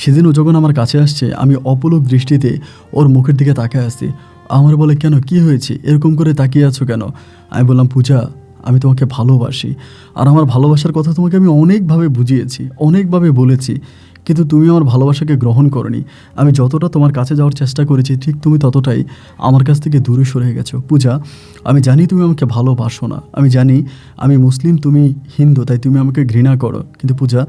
সেদিনও যখন আমার কাছে আসছে, আমি অপলক দৃষ্টিতে ওর মুখের দিকে তাকিয়ে আসছি। আমার বলে, কেন, কি হয়েছে, এরকম করে তাকিয়ে আছো কেন? আমি বললাম, পূজা, আমি তোমাকে ভালোবাসি, আর আমার ভালোবাসার কথা তোমাকে আমি অনেকভাবে বুঝিয়েছি, অনেকভাবে বলেছি, কিন্তু তুমি আমার ভালোবাসাকে গ্রহণ করনি। আমি যতটা তোমার কাছে যাওয়ার চেষ্টা করেছি, ঠিক তুমি ততটাই আমার কাছ থেকে দূরে সরে গেছো। পূজা, আমি জানি তুমি আমাকে ভালোবাসো না, আমি জানি আমি মুসলিম, তুমি হিন্দু, তাই তুমি আমাকে ঘৃণা করো, কিন্তু পূজা,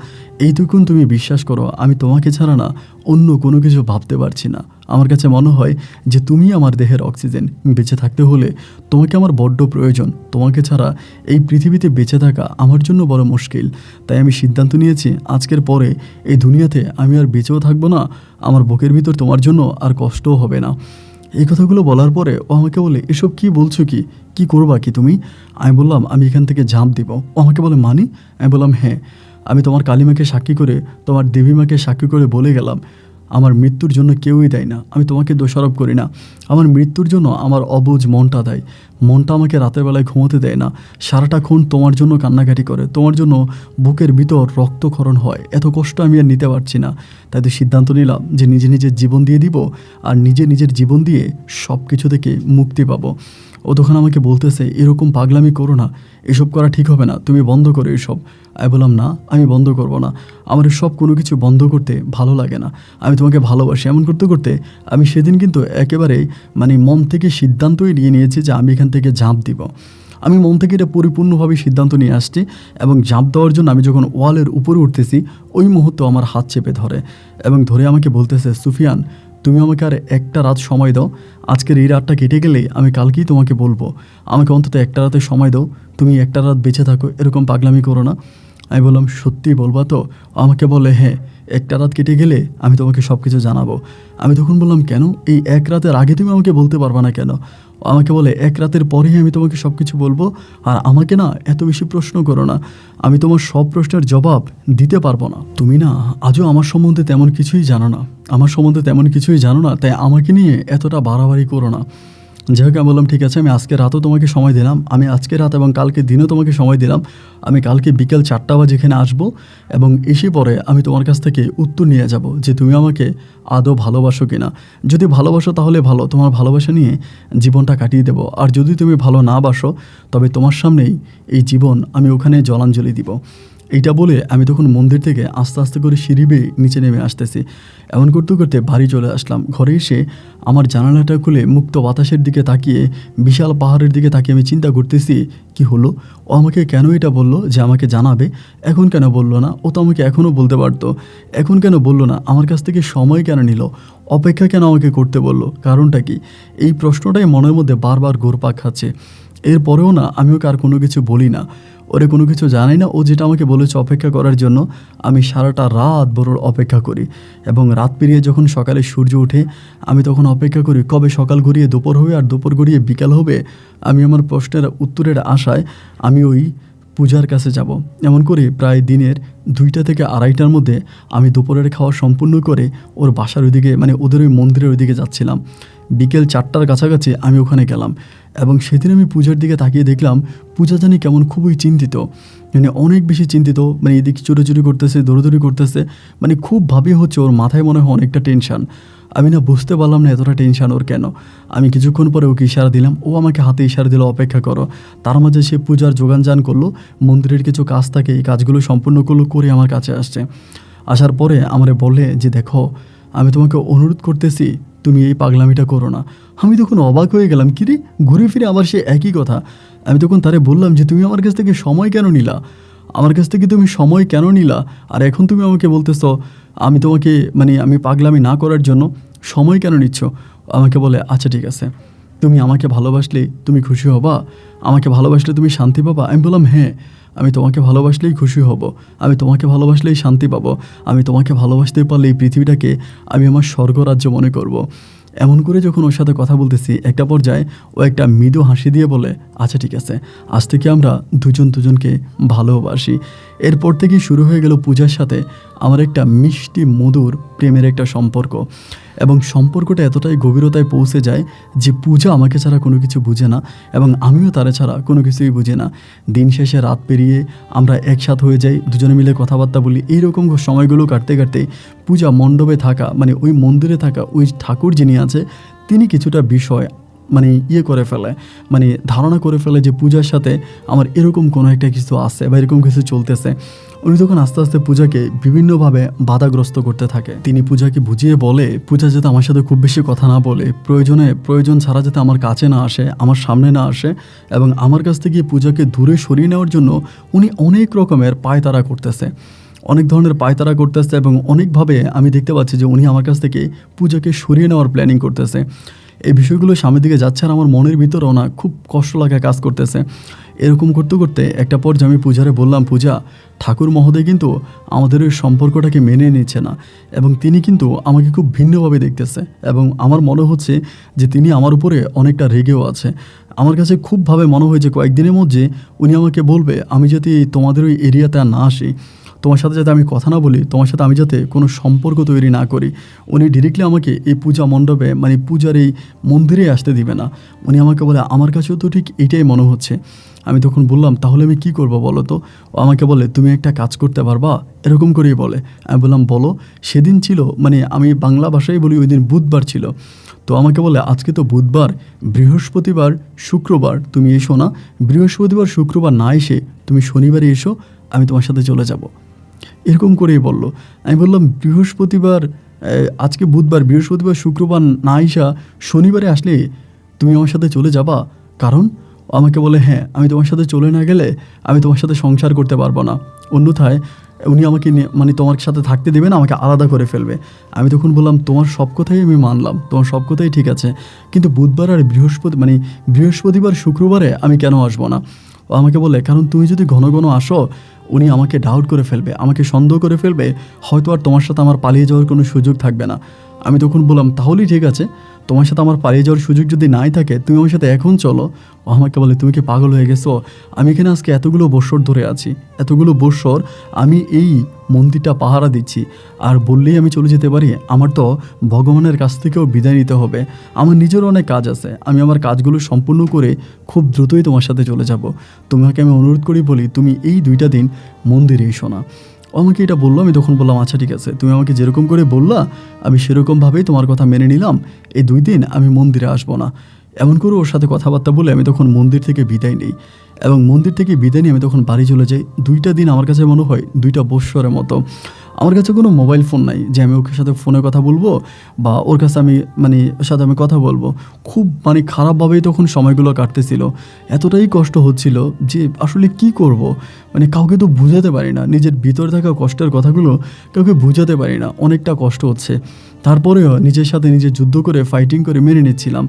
এইটুকুন তুমি বিশ্বাস করো, আমি তোমাকে ছাড়া না অন্য কোনো কিছু ভাবতে পারছি না। আমার কাছে মনে হয় যে তুমি আমার দেহের অক্সিজেন, বেঁচে থাকতে হলে তোমাকে আমার বড্ড প্রয়োজন, তোমাকে ছাড়া এই পৃথিবীতে বেঁচে থাকা আমার জন্য বড় মুশকিল। তাই আমি সিদ্ধান্ত নিয়েছি, আজকের পরে এই দুনিয়াতে আমি আর বেঁচেও থাকবো না, আমার বুকের ভিতর তোমার জন্য আর কষ্টও হবে না। এই কথাগুলো বলার পরে ও আমাকে বলে, এসব কি বলছো, কি করবা কি তুমি? আমি বললাম, আমি এখান থেকে ঝাঁপ দিব। ও আমাকে বলে, মানি? আমি বললাম, হ্যাঁ, আমি তোমার কালিমাকে সাক্ষী করে, তোমার দেবীমাকে সাক্ষী করে বলে গেলাম, আমার মৃত্যুর জন্য কেউই দেয় না, আমি তোমাকে দোষারোপ করি না, আমার মৃত্যুর জন্য আমার অবুঝ মনটা দেয়। মনটা আমাকে রাতের বেলায় ঘুমোতে দেয় না, সারাটাক্ষণ তোমার জন্য কান্নাকাটি করে, তোমার জন্য বুকের ভিতর রক্তক্ষরণ হয়, এত কষ্ট আমি আর নিতে পারছি না। তাই তো সিদ্ধান্ত নিলাম যে নিজের জীবন দিয়ে দিব, আর নিজের জীবন দিয়ে সব কিছু থেকে মুক্তি পাবো। ও তখন আমাকে বলতেছে, এরকম পাগলামি করো না, এসব করা ঠিক হবে না, তুমি বন্ধ করো এসব। আমি বললাম, না, আমি বন্ধ করব না, আমার সব কোনো কিছু বন্ধ করতে ভালো লাগে না, আমি তোমাকে ভালোবাসি। এমন করতে করতে আমি সেদিন কিন্তু একেবারে মানে মন থেকে সিদ্ধান্তই নিয়েছি যে আমি এখান থেকে ঝাঁপ দিব। আমি মন থেকে এটা পরিপূর্ণভাবে সিদ্ধান্ত নিয়ে আসছি। এবং ঝাঁপ দেওয়ার জন্য আমি যখন ওয়ালের উপরে উঠতেছি, ওই মুহূর্তে আমার হাত চেপে ধরে এবং ধরে আমাকে বলতেছে, সুফিয়ান, তুমি আমাকে আর একটা রাত সময় দাও, আজকের এই রাতটা কেটে গেলে আমি কালকেই তোমাকে বলবো, আমাকে অন্তত একটা রাতে সময় দাও, তুমি একটা রাত বেঁচে থাকো, এরকম পাগলামি করো না। আমি বললাম, সত্যি বলবা তো? আমাকে বলে, হ্যাঁ, একটা রাত কেটে গেলে আমি তোমাকে সব কিছু জানাবো। আমি তখন বললাম, কেন, এই এক রাতের আগে তুমি আমাকে বলতে পারবা না কেন? আমাকে বলে, এক রাতের পরেই আমি তোমাকে সব কিছু বলবো, আর আমাকে না এত বেশি প্রশ্ন করো না, আমি তোমার সব প্রশ্নের জবাব দিতে পারবো না। তুমি না আজও আমার সম্বন্ধে তেমন কিছুই জানো না, তাই আমাকে নিয়ে এতটা বাড়াবাড়ি করো না। যাই হোক, আমি বললাম, ঠিক আছে, আমি আজকে রাতও তোমাকে সময় দিলাম, আমি আজকে রাত এবং কালকে দিনও তোমাকে সময় দিলাম, আমি কালকে বিকেল 4টা বাজে এখানে আসবো, এবং এসে পরে আমি তোমার কাছ থেকে উত্তর নিয়ে যাব যে তুমি আমাকে আদৌ ভালোবাসো কিনা। যদি ভালোবাসো তাহলে ভালো, তোমার ভালোবাসা নিয়ে জীবনটা কাটিয়ে দেবো, আর যদি তুমি ভালো না বাসো তবে তোমার সামনেই এই জীবন আমি ওখানে জলাঞ্জলি দিব। এইটা বলে আমি তখন মন্দির থেকে আস্তে আস্তে করে সিঁড়ি বেয়ে নিচে নেমে আসতেছি। এমন করতে করতে বাড়ি চলে আসলাম। ঘরে এসে আমার জানালাটা খুলে মুক্ত বাতাসের দিকে তাকিয়ে, বিশাল পাহাড়ের দিকে তাকিয়ে আমি চিন্তা করতেছি, কি হলো, ও আমাকে কেন এটা বললো যে আমাকে জানাবে, এখন কেন বললো না? ও তো আমাকে এখনও বলতে পারতো, এখন কেন বললো না? আমার কাছ থেকে সময় কেন নিল, অপেক্ষা কেন আমাকে করতে বললো, কারণটা কি? এই প্রশ্নটাই মনের মধ্যে বারবার ঘুরপাক খাচ্ছে। এরপরেও না আমি ওকে আর কোনো কিছু বলি না, ওরে কোনো কিছু জানাই না। ও যেটা আমাকে বলেছে অপেক্ষা করার জন্য, আমি সারাটা রাত ভোর অপেক্ষা করি, এবং রাত পেরিয়ে যখন সকালে সূর্য ওঠে আমি তখন অপেক্ষা করি কবে সকাল গড়িয়ে দুপুর হবে আর দুপুর গড়িয়ে বিকাল হবে। আমি আমার প্রশ্নের উত্তরের আশায় আমি ওই পূজার কাছে যাব। এমন করে প্রায় দিনের 2টা থেকে 2:30টার মধ্যে আমি দুপুরের খাওয়া সম্পূর্ণ করে ওর বাসার ওইদিকে, মানে ওদের ওই মন্দিরের ওইদিকে যাচ্ছিলাম। বিকেল 4টার কাছাকাছি আমি ওখানে গেলাম, এবং সেদিন আমি পূজার দিকে তাকিয়ে দেখলাম পূজা জানি কেমন খুবই চিন্তিত, মানে অনেক বেশি চিন্তিত, মানে এদিকে চুরি করতেছে, দৌড়াদৌড়ি করতেছে, মানে খুব ভাবে হচ্ছে, ওর মাথায় মনে হয় অনেকটা টেনশন। আমি না বুঝতে পারলাম না এতটা টেনশন ওর কেন। আমি কিছুক্ষণ পরে ওকে ইশারা দিলাম, ও আমাকে হাতে ইশারা দিল অপেক্ষা করো। তার মাঝে সে পূজার যোগান করলো, মন্দিরের কিছু কাজ থাকে এই কাজগুলো সম্পূর্ণ করলো, করে আমার কাছে আসছে। আসার পরে আমারে বলে যে দেখো আমি তোমাকে অনুরোধ করতেছি তুমি এই পাগলামিটা করো না। আমি তখন অবাক হয়ে গেলাম, কিরে ঘুরে ফিরে আবার সে একই কথা। আমি তখন তারে বললাম যে তুমি আমার কাছ থেকে সময় কেন নিলা, আমার কাছ থেকে তুমি সময় কেন নিলা, আর এখন তুমি আমাকে বলতেছ আমি তোমাকে আমি পাগলামি না করার জন্য সময় কেন নিচ্ছ। আমাকে বলে আচ্ছা ঠিক আছে, তুমি আমাকে ভালোবাসলে তুমি খুশি হবা, আমাকে ভালোবাসলে তুমি শান্তি পাবা। আমি বললাম হ্যাঁ, আমি তোমাকে ভালোবাসলেই খুশি হব, আমি তোমাকে ভালোবাসলেই শান্তি পাবো, আমি তোমাকে ভালোবাসতে পারলে এই পৃথিবীটাকে আমি আমার স্বর্গরাজ্য মনে করব। এমন করে যখন ওর সাথে কথা বলতেছি একটা পর্যায়ে ও একটা মৃদু হাসি দিয়ে বলে আচ্ছা ঠিক আছে, আজ থেকে আমরা দুজনকে ভালোবাসি। এরপর থেকেই শুরু হয়ে গেল পূজার সাথে আমার একটা মিষ্টি মধুর প্রেমের একটা সম্পর্ক। এবং সম্পর্কটা এতটাই গভীরতায় পৌঁছে যায় যে পূজা আমাকে ছাড়া কোনো কিছু বুঝে না এবং আমিও তারা ছাড়া কোনো কিছুই বুঝি না। দিন শেষে রাত পেরিয়ে আমরা একসাথে হয়ে যাই, দুজনে মিলে কথাবার্তা বলি। এইরকম সময়গুলো কাটতে কাটতে পূজা মণ্ডপে থাকা ওই মন্দিরে থাকা ওই ঠাকুর যিনি আছে তিনি কিছুটা বিষয় করে ফেলে, ধারণা করে ফেলে যে পূজার সাথে আমার এরকম কোনো একটা কিছু আছে বা এরকম কিছু চলতেছে। উনি তখন আস্তে আস্তে পূজাকে বিভিন্নভাবে বাধাগ্রস্ত করতে থাকে। তিনি পূজাকে বুঝিয়ে বলে পূজা যাতে আমার সাথে খুব বেশি কথা না বলে, প্রয়োজন ছাড়া যাতে আমার কাছে না আসে, আমার সামনে না আসে, এবং আমার কাছ থেকে পূজাকে দূরে সরিয়ে নেওয়ার জন্য উনি অনেক রকমের পায়তারা করতেছে, অনেক ধরনের পায়তারা করতেছে এবং অনেকভাবে আমি দেখতে পাচ্ছি যে উনি আমার কাছ থেকে পূজাকে সরিয়ে নেওয়ার প্ল্যানিং করতেছে। এই বিষয়গুলো সামনের দিকে যাচ্ছে আর আমার মনের ভিতরেও না খুব কষ্ট লাগা কাজ করতেছে। এরকম করতে করতে একটা পর্যায়ে আমি পূজারে বললাম, পূজা ঠাকুর মহোদয় কিন্তু আমাদের ওই সম্পর্কটাকে মেনে নিচ্ছে না এবং তিনি কিন্তু আমাকে খুব ভিন্নভাবে দেখতেছে এবং আমার মনে হচ্ছে যে তিনি আমার উপরে অনেকটা রেগেও আছে। আমার কাছে খুবভাবে মনে হয় যে কয়েকদিনের মধ্যে উনি আমাকে বলবে আমি যদি তোমাদের ওই এরিয়াতে আর না আসি, তোমার সাথে যাতে আমি কথা না বলি, তোমার সাথে আমি যাতে কোনো সম্পর্ক তৈরি না করি। উনি ডিরেক্টলি আমাকে এই পূজা মণ্ডপে পূজার এই মন্দিরে আসতে দিবে না। উনি আমাকে বলে আমার কাছেও তো ঠিক এটাই মনে হচ্ছে। আমি তখন বললাম তাহলে আমি কী করবো বলো তো। ও আমাকে বলে তুমি একটা কাজ করতে পারবা, এরকম করেই বলে। আমি বললাম বলো। সেদিন ছিল আমি বাংলা ভাষায় বলি ওই দিন বুধবার ছিল। তো আমাকে বলে আজকে তো বুধবার, বৃহস্পতিবার শুক্রবার তুমি এসো না, বৃহস্পতিবার শুক্রবার না এসে তুমি শনিবারে এসো, আমি তোমার সাথে চলে যাব। এরকম করেই বলল। আমি বললাম বৃহস্পতিবার, আজকে বুধবার, বৃহস্পতিবার শুক্রবার না আইসা শনিবারে আসলে তুমি আমার সাথে চলে যাবা? কারণ আমাকে বলে হ্যাঁ, আমি তোমার সাথে চলে না গেলে আমি তোমার সাথে সংসার করতে পারবো না, অন্যথায় উনি আমাকে তোমার সাথে থাকতে দেবে না, আমাকে আলাদা করে ফেলবে। আমি তখন বললাম তোমার সব কথাই আমি মানলাম, তোমার সব কথাই ঠিক আছে, কিন্তু বুধবার আর বৃহস্পতিবার শুক্রবারে আমি কেন আসবো না? ও আমাকে বলে কারণ তুমি যদি ঘন ঘন আসো উনি আমাকে ডাউট করে ফেলবে, আমাকে সন্দেহ করে ফেলবে, হয়তো আর তোমার সাথে আমার পালিয়ে যাওয়ার কোনো সুযোগ থাকবে না। আমি তখন বললাম তাহলেই ঠিক আছে, তোমার সাথে আমার পালিয়ে যাওয়ার সুযোগ যদি নাই থাকে তুমি আমার সাথে এখন চলো। ও আমাকে বলে তুমি কি পাগল হয়ে গেছো? আমি এখানে আজকে এতগুলো বৎসর ধরে আছি, এতগুলো বৎসর আমি এই মন্দিরটা পাহারা দিচ্ছি, আর বললেই আমি চলে যেতে পারি? আমার তো ভগবানের কাছ থেকেও বিদায় নিতে হবে, আমার নিজেরও অনেক কাজ আছে, আমি আমার কাজগুলো সম্পূর্ণ করে খুব দ্রুতই তোমার সাথে চলে যাব। তোমাকে আমি অনুরোধ করি বলি তুমি এই 2টা দিন মন্দিরে এসো না। আমাকে এটা বললো। আমি তখন বললাম আচ্ছা ঠিক আছে, তুমি আমাকে যেরকম করে বললা আমি সেরকমভাবেই তোমার কথা মেনে নিলাম, এই 2 দিন আমি মন্দিরে আসবো না। এমন করে ওর সাথে কথাবার্তা বলে আমি তখন মন্দির থেকে বিদায় নিই এবং মন্দির থেকে বিদায় নিয়ে আমি তখন বাড়ি চলে যাই। 2টা দিন আমার কাছে মনে হয় 2টা বৎসরের মতো। আমার কাছে কোনো মোবাইল ফোন নাই যে আমি ওর সাথে ফোনে কথা বলবো বা ওর কাছে আমি ওর সাথে আমি কথা বলবো। খুব খারাপভাবেই তখন সময়গুলো কাটতেছিল, এতটাই কষ্ট হচ্ছিল যে আসলে কি করব, কাউকে তো বুঝাতে পারি না, নিজের ভিতরে থাকা কষ্টের কথাগুলো কাউকে বুঝাতে পারি না, অনেকটা কষ্ট হচ্ছে। তারপরেও নিজের সাথে নিজে যুদ্ধ করে ফাইটিং করে মেনে নিচ্ছিলাম,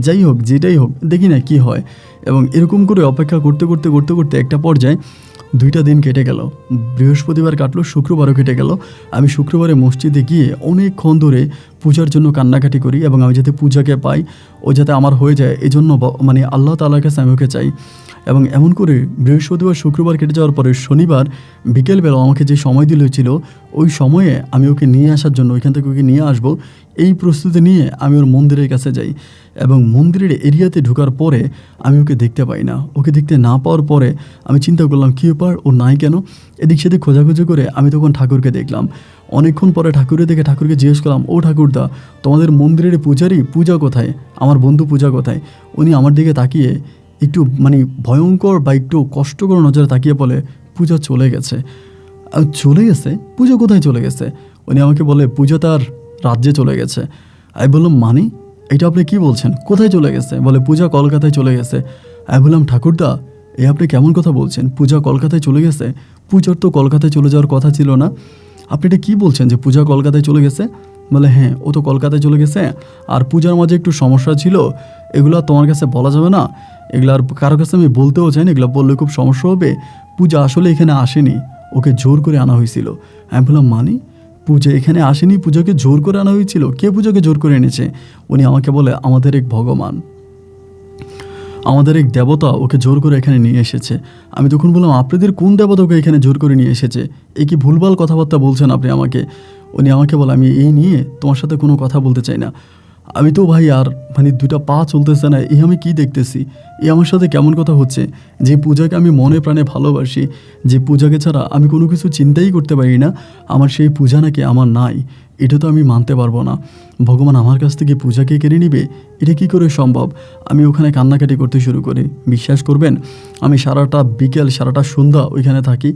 যাই হোক যেটাই হোক দেখি না কি হয়। এবং এরকম করে অপেক্ষা করতে করতে করতে করতে একটা পর্যায়ে 2টা দিন কেটে গেল, বৃহস্পতিবার কাটলো, শুক্রবারও কেটে গেল। আমি শুক্রবারে মসজিদে গিয়ে অনেকক্ষণ ধরে পূজার জন্য কান্নাকাটি করি এবং আমি যাতে পূজাকে পাই, ও যাতে আমার হয়ে যায় এই জন্য আল্লাহ তাআলার কাছে আমি ওকে চাই। এবং এমন করে বৃহস্পতিবার শুক্রবার কেটে যাওয়ার পরে শনিবার বিকেলবেলা আমাকে যে সময় দিয়েছিল ওই সময়ে আমি ওকে নিয়ে আসার জন্য, ওইখান থেকে ওকে নিয়ে আসবো এই প্রস্তুতি নিয়ে আমি ওর মন্দিরের কাছে যাই। এবং মন্দিরের এরিয়াতে ঢোকার পরে আমি ওকে দেখতে পাই না। ওকে দেখতে না পাওয়ার পরে আমি চিন্তা করলাম কী ব্যাপার, ও নাই কেন। এদিক সেদিক খোঁজাখুঁজি করে আমি তখন ঠাকুরকে দেখলাম। অনেকক্ষণ পরে ঠাকুরকে দেখে ঠাকুরকে জিজ্ঞেস করলাম, ও ঠাকুরদা, তোমাদের মন্দিরের পূজারি পূজা কোথায়, আমার বন্ধু পূজা কোথায়? উনি আমার দিকে তাকিয়ে একটু মানে ভয়ঙ্কর বা একটু কষ্টকর নজরে তাকিয়ে বলে, পূজা চলে গেছে। চলে গেছে? পূজা কোথায় চলে গেছে? উনি আমাকে বলে, পূজা তার রাজ্যে চলে গেছে। আমি বললাম, মানে এটা আপনি কি বলছেন, কোথায় চলে গেছে? বলে, পূজা কলকাতায় চলে গেছে। আমি বললাম, ঠাকুরদা এই আপনি কেমন কথা বলছেন, পূজা কলকাতায় চলে গেছে? পূজার তো কলকাতায় চলে যাওয়ার কথা ছিল না। আপনি এটা কী বলছেন যে পূজা কলকাতায় চলে গেছে? বলে, হ্যাঁ, ও তো কলকাতায় চলে গেছে। আর পূজার মাঝে একটু সমস্যা ছিল, এগুলো তোমার কাছে বলা যাবে না, এগুলো আর কারো কাছে আমি বলতেও চাই না, এগুলো বললে খুব সমস্যা হবে। পূজা আসলে এখানে আসেনি, ওকে জোর করে আনা হয়েছিল। আমি বললাম, মানে পূজা এখানে আসেনি, পূজাকে জোর করে আনা হয়েছিল? কে পূজাকে জোর করে এনেছে? উনি আমাকে বলে, আমাদের এক ভগবান, আমাদের এক দেবতা ওকে জোর করে এখানে নিয়ে এসেছে। আমি তখন বললাম, আপনাদের কোন দেবতা ওকে এখানে জোর করে নিয়ে এসেছে? এই কি ভুলভাল কথাবার্তা বলছেন আপনি আমাকে? উনি আমাকে বলে, আমি এই নিয়ে তোমার সাথে কোনো কথা বলতে চাই না। আমি তো ভাই আর মানে দুটা পা চলতেছে না, এই আমি কি দেখতেছি, এই আমার সাথে কেমন কথা হচ্ছে? যে পূজাকে আমি মনে প্রাণে ভালোবাসি, যে পূজাকে ছাড়া আমি কোনো কিছু চিন্তাই করতে পারি না, আমার সেই পূজা নাকি আমার নাই, এটা তো আমি মানতে পারবো না। ভগবান আমার কাছ থেকে পূজাকে কেড়ে নিবে, এটা কি করে সম্ভব? আমি ওখানে কান্নাকাটি করতে শুরু করি। বিশ্বাস করবেন, আমি সারাটা বিকেল সারাটা সন্ধ্যা ওইখানে থাকি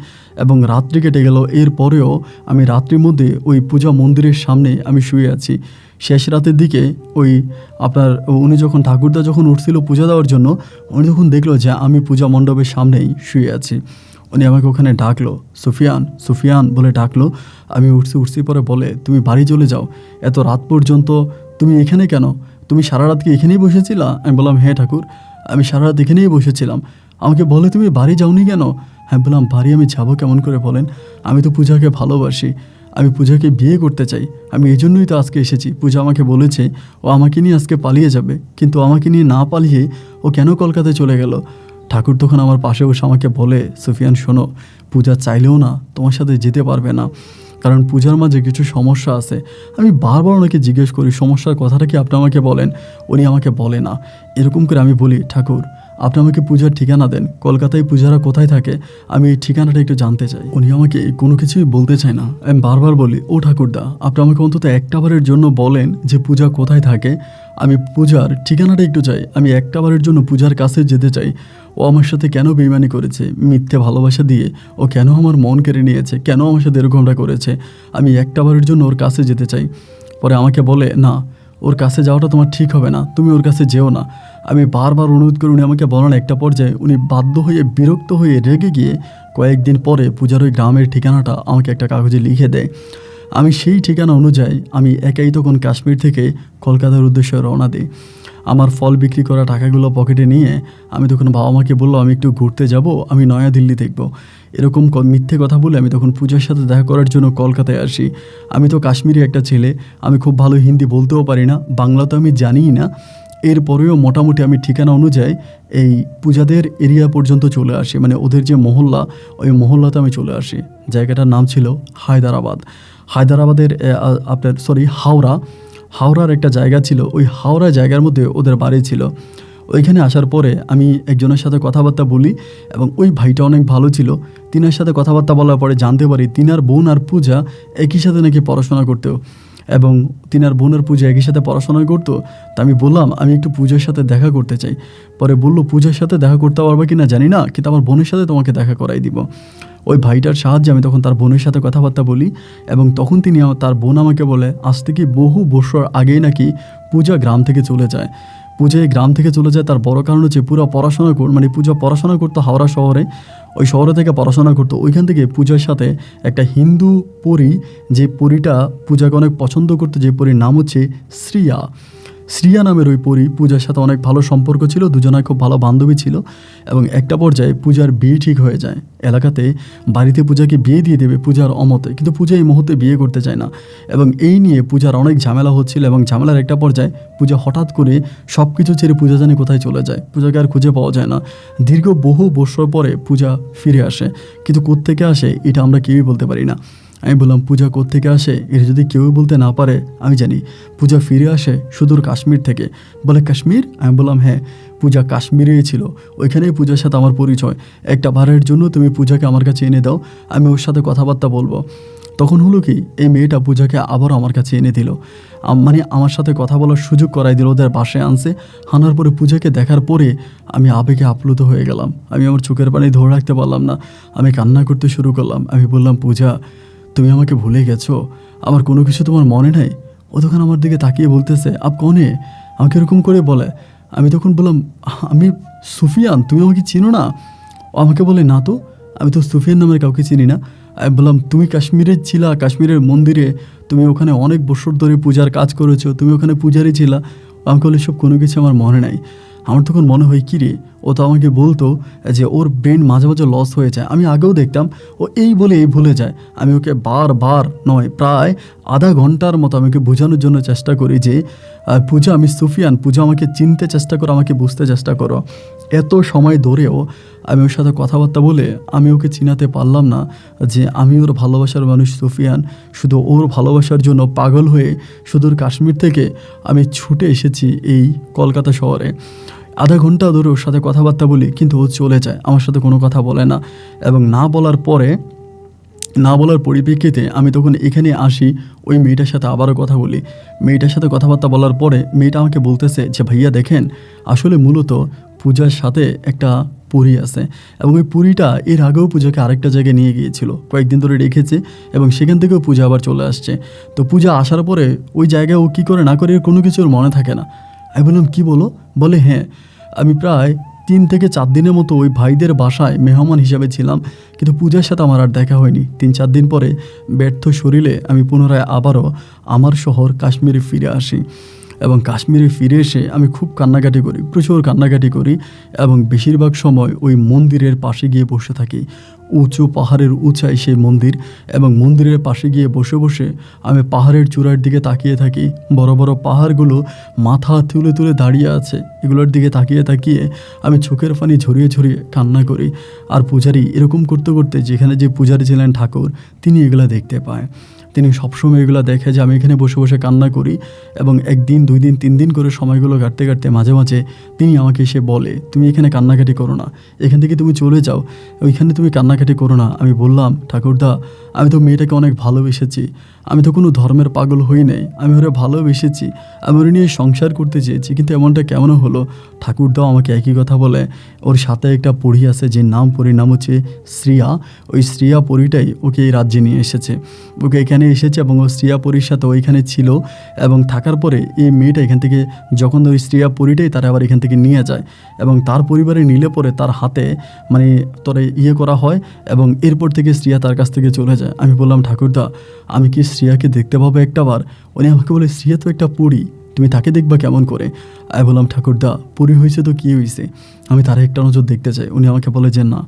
এবং রাত্রি কেটে গেল। এরপরেও আমি রাত্রির মধ্যে ওই পূজা মন্দিরের সামনে আমি শুয়ে আছি। শেষ রাতের দিকে ওই আপনার উনি যখন ঠাকুরদা যখন উঠছিল পূজা দেওয়ার জন্য, উনি যখন দেখলো যে আমি পূজা মণ্ডপের সামনেই শুয়ে আছি, উনি আমাকে ওখানে ডাকলো, সুফিয়ান সুফিয়ান বলে ডাকলো। আমি উঠছি পরে বলে, তুমি বাড়ি চলে যাও, এত রাত পর্যন্ত তুমি এখানে কেন? তুমি সারা রাত কি এখানেই বসেছিলা? আমি বললাম, হ্যাঁ ঠাকুর, আমি সারা রাত এখানেই বসেছিলাম। আমাকে বলে, তুমি বাড়ি যাওনি কেন? আমি বললাম, বাড়ি আমি যাবো কেমন করে বলেন? আমি তো পূজাকে ভালোবাসি, আমি পূজাকে বিয়ে করতে চাই, আমি এই জন্যই তো আজকে এসেছি। পূজা আমাকে বলেছে ও আমাকে নিয়ে আজকে পালিয়ে যাবে, কিন্তু আমাকে নিয়ে না পালিয়ে ও কেন কলকাতায় চলে গেল? ঠাকুর তখন আমার পাশে বসে আমাকে বলে, সুফিয়ান শোনো, পূজা চাইলেও না তোমার সাথে যেতে পারবে না, কারণ পূজার মাঝে কিছু সমস্যা আছে। আমি বারবার ওনাকে জিজ্ঞেস করি, সমস্যার কথাটা কি আপনি আমাকে বলেন? উনি আমাকে বলে না। এরকম করে আমি বলি, ঠাকুর আপনি আমাকে পূজার ঠিকানা দেন, কলকাতায় পূজারা কোথায় থাকে, আমি এই ঠিকানাটা একটু জানতে চাই। উনি আমাকে কোনো কিছুই বলতে চায় না। আমি বারবার বলি, ও ঠাকুরদা, আপনি আমাকে অন্তত একটাবারের জন্য বলেন যে পূজা কোথায় থাকে, আমি পূজার ঠিকানাটা একটু চাই, আমি একটাবারের জন্য পূজার কাছে যেতে চাই। ও আমার সাথে কেন বেইমানি করেছে, মিথ্যে ভালোবাসা দিয়ে ও কেন আমার মন কেড়ে নিয়েছে, কেন আমার সাথে এরকমটা করেছে, আমি একটাবারের জন্য ওর কাছে যেতে চাই। পরে আমাকে বলে, না, ওর কাছে যাওয়াটা তোমার ঠিক হবে না, তুমি ওর কাছে যেও না। আমি বারবার অনুরোধ করে উনি আমাকে বলেন, একটা পর্যায়ে উনি বাধ্য হয়ে বিরক্ত হয়ে রেগে গিয়ে কয়েকদিন পরে পূজার ওই গ্রামের ঠিকানাটা আমাকে একটা কাগজে লিখে দেয়। আমি সেই ঠিকানা অনুযায়ী আমি একাই তখন কাশ্মীর থেকে কলকাতার উদ্দেশ্যে রওনা দিই। আমার ফল বিক্রি করা টাকাগুলো পকেটে নিয়ে আমি তখন বাবা মাকে বললো, আমি একটু ঘুরতে যাব, আমি নয়াদিল্লি দেখব। এরকম মিথ্যে কথা বলে আমি তখন পূজার সাথে দেখা করার জন্য কলকাতায় আসি। আমি তো কাশ্মীরি একটা ছেলে, আমি খুব ভালো হিন্দি বলতেও পারি না, বাংলা তো আমি জানিই না। এরপরেও মোটামুটি আমি ঠিকানা অনুযায়ী এই পূজাদের এরিয়া পর্যন্ত চলে আসি, মানে ওদের যে মহল্লা, ওই মহল্লাতে আমি চলে আসি। জায়গাটার নাম ছিল হায়দ্রাবাদ। হায়দ্রাবাদের আপনার হাওড়ার একটা জায়গা ছিল, ওই হাওড়া জায়গার মধ্যে ওদের বাড়ি ছিল। ওইখানে আসার পরে আমি একজনের সাথে কথাবার্তা বলি এবং ওই ভাইটা অনেক ভালো ছিল। তিনার সাথে কথাবার্তা বলার পরে জানতে পারি তিনার বোন আর পূজা একই সাথে নাকি পড়াশোনা করতেও, এবং তিনার বোনের পূজা একই সাথে পড়াশোনা করতো। তা আমি বললাম, আমি একটু পূজার সাথে দেখা করতে চাই। পরে বললো, পূজার সাথে দেখা করতে পারবে কি না জানি না, কিন্তু আমার বোনের সাথে তোমাকে দেখা করাই দিব। ওই ভাইটার সাহায্যে আমি তখন তার বোনের সাথে কথাবার্তা বলি এবং তখন তার বোন আমাকে বলে, আজ থেকে বহু বছর আগেই নাকি পূজা গ্রাম থেকে চলে যায়। পূজা এই গ্রাম থেকে চলে যায়, তার বড় কারণ হচ্ছে পুরো পড়াশোনা মানে পূজা পড়াশোনা করতো হাওড়া শহরে, ওই শহরে থেকে পড়াশোনা করতো। ওইখান থেকে পূজার সাথে একটা হিন্দু পরী, যে পরীটা পূজাকে অনেক পছন্দ করতো, যে পরীর নাম হচ্ছে শ্রিয়া নামের ওই পরী পূজার সাথে অনেক ভালো সম্পর্ক ছিল, দুজনায় খুব ভালো বান্ধবী ছিল। এবং একটা পর্যায়ে পূজার বিয়ে ঠিক হয়ে যায়। এলাকাতে বাড়িতে পূজাকে বিয়ে দিয়ে দেবে পূজার অমতে, কিন্তু পূজা এই মুহূর্তে বিয়ে করতে চায় না। এবং এই নিয়ে পূজার অনেক ঝামেলা হচ্ছিল এবং ঝামেলার একটা পর্যায়ে পূজা হঠাৎ করে সব কিছু ছেড়ে পূজা জানে কোথায় চলে যায়, পূজাকে আর খুঁজে পাওয়া যায় না। দীর্ঘ বহু বছর পরে পূজা ফিরে আসে, কিন্তু কোত্থেকে আসে এটা আমরা কেউই বলতে পারি না। আমি বললাম পূজা কোত্থেকে আসে এটা যদি কেউ বলতে না পারে আমি জানি। পূজা ফিরে আসে সুদূর কাশ্মীর থেকে। বলে কাশ্মীর? আমি বললাম হ্যাঁ, পূজা কাশ্মীরেই ছিল, ওইখানেই পূজার সাথে আমার পরিচয়। একটা বারের জন্য তুমি পূজাকে আমার কাছে এনে দাও, আমি ওর সাথে কথাবার্তা বলবো। তখন হলো কি, এই মেয়েটা পূজাকে আবারও আমার কাছে এনে দিল, মানে আমার সাথে কথা বলার সুযোগ করাই দিল, ওদের বাসায় আনছে। আনার পরে পূজাকে দেখার পরে আমি আবেগে আপ্লুত হয়ে গেলাম। আমি আমার চোখের পানি ধরে রাখতে পারলাম না, আমি কান্না করতে শুরু করলাম। আমি বললাম পূজা, তুমি আমাকে ভুলে গেছো? আমার কোনো কিছু তোমার মনে নেই? ও তখন আমার দিকে তাকিয়ে বলতেছে আপ কনে, আমাকে এরকম করে বলে। আমি তখন বললাম আমি সুফিয়ান, তুমি আমাকে চিনো না? ও আমাকে বলে না তো, আমি তো সুফিয়ান নামের কাউকে চিনি না। আমি বললাম তুমি কাশ্মীরে ছিলা, কাশ্মীরের মন্দিরে তুমি ওখানে অনেক বছর ধরে পূজার কাজ করেছো, তুমি ওখানে পূজারই ছিলা। আমাকে বলে সব কোনো কিছু আমার মনে নাই। আমার তখন মনে হয় কী রে, ও তো আমাকে বলতো যে ওর ব্রেন মাঝে মাঝে লস হয়ে যায়। আমি আগেও দেখতাম ও এই বলে এই ভুলে যায়। আমি ওকে বারবার নয়, প্রায় আধা ঘন্টার মতো আমি ওকে বোঝানোর জন্য চেষ্টা করি যে পূজা আমি সুফিয়ান, পূজা আমাকে চিনতে চেষ্টা করো, আমাকে বুঝতে চেষ্টা করো। এত সময় ধরেও আমি ওর সাথে কথাবার্তা বলে আমি ওকে চিনাতে পারলাম না যে আমি ওর ভালোবাসার মানুষ সুফিয়ান। শুধু ওর ভালোবাসার জন্য পাগল হয়ে সুদূর কাশ্মীর থেকে আমি ছুটে এসেছি এই কলকাতা শহরে। আধা ঘন্টা ধরে ওর সাথে কথাবার্তা বলি, কিন্তু ও চলে যায়, আমার সাথে কোনো কথা বলে না। এবং না বলার পরিপ্রেক্ষিতে আমি তখন এখানে আসি, ওই মেয়েটার সাথে আবারও কথা বলি। মেয়েটার সাথে কথাবার্তা বলার পরে মেয়েটা আমাকে বলতেছে যে ভাইয়া দেখেন, আসলে মূলত পূজার সাথে একটা পুরী আছে, এবং ওই পুরীটা এর আগেও পূজাকে আরেকটা জায়গায় নিয়ে গিয়েছিল, কয়েকদিন ধরে রেখেছে, এবং সেখান থেকেও পূজা আবার চলে আসছে। তো পূজা আসার পরে ওই জায়গায় ও কী করে না করে কোনো কিছু ওর মনে থাকে না। আমি বললাম কী বলো? বলে হ্যাঁ, আমি প্রায় 3 থেকে 4 দিনের মতো ওই ভাইদের বাসায় মেহমান হিসাবে ছিলাম, কিন্তু পূজার সাথে আমার আর দেখা হয়নি। 3-4 দিন পরে ব্যর্থ শরীরে আমি পুনরায় আবারও আমার শহর কাশ্মীরে ফিরে আসি। এবং কাশ্মীরে ফিরে এসে আমি খুব কান্নাকাটি করি, প্রচুর কান্নাকাটি করি, এবং বেশিরভাগ সময় ওই মন্দিরের পাশে গিয়ে বসে থাকি। উঁচু পাহাড়ের উঁচাই সেই মন্দির, এবং মন্দিরের পাশে গিয়ে বসে বসে আমি পাহাড়ের চূড়ার দিকে তাকিয়ে থাকি। বড় বড় পাহাড়গুলো মাথা তুলে তুলে দাঁড়িয়ে আছে, এগুলোর দিকে তাকিয়ে তাকিয়ে আমি চোখের পানি ঝরিয়ে ঝরিয়ে কান্না করি। আর পূজারি এরকম করতে করতে, যেখানে যে পূজারি ছিলেন ঠাকুর, তিনি এগুলো দেখতে পায়। তিনি সবসময় এগুলো দেখে যে আমি এখানে বসে বসে কান্না করি, এবং 1 দিন 2 দিন 3 দিন করে সময়গুলো কাটতে কাটতে মাঝে মাঝে তিনি আমাকে এসে বলে তুমি এখানে কান্নাকাটি করো না, এখান থেকে তুমি চলে যাও, ওইখানে তুমি কান্নাকাটি করো না। আমি বললাম ঠাকুরদা, আমি তো মেয়েটাকে অনেক ভালোবেসেছি, আমি তো কোনো ধর্মের পাগল হই নাই, আমি ওরা ভালোবেসেছি, আমি ওরা নিয়ে সংসার করতে চেয়েছি, কিন্তু এমনটা কেমন হলো? ঠাকুরদাও আমাকে একই কথা বলে। ওর সাথে একটা পরী আছে, যে পরীর নাম হচ্ছে শ্রিয়া। ওই শ্রিয়া পরীটাই ওকে এই রাজ্যে নিয়ে এসেছে, ওকে এখানে এসেছে, এবং ও শ্রিয়া পরীর সাথে ওইখানে ছিল, এবং থাকার পরে এই মেয়েটা এখান থেকে, যখন ওই শ্রিয়া পরীটাই তারা আবার এখান থেকে নিয়ে যায়, এবং তার পরিবারে নিলে পরে তার হাতে মানে তোরে করা হয়, এবং এরপর থেকে শ্রিয়া তার কাছ থেকে চলে যায়। আমি বললাম ঠাকুরদা, আমি কি শ্রিয়াকে দেখতে পাবো একটাবার? উনি আমাকে বলে শ্রিয়া তো একটা পরী, তুমি তাকে দেখবা কেমন করে? আমি বললাম ঠাকুরদা, পরী হয়েছে তো কী হয়েছে, আমি তার একটা নজর দেখতে চাই। উনি আমাকে বলে যে না,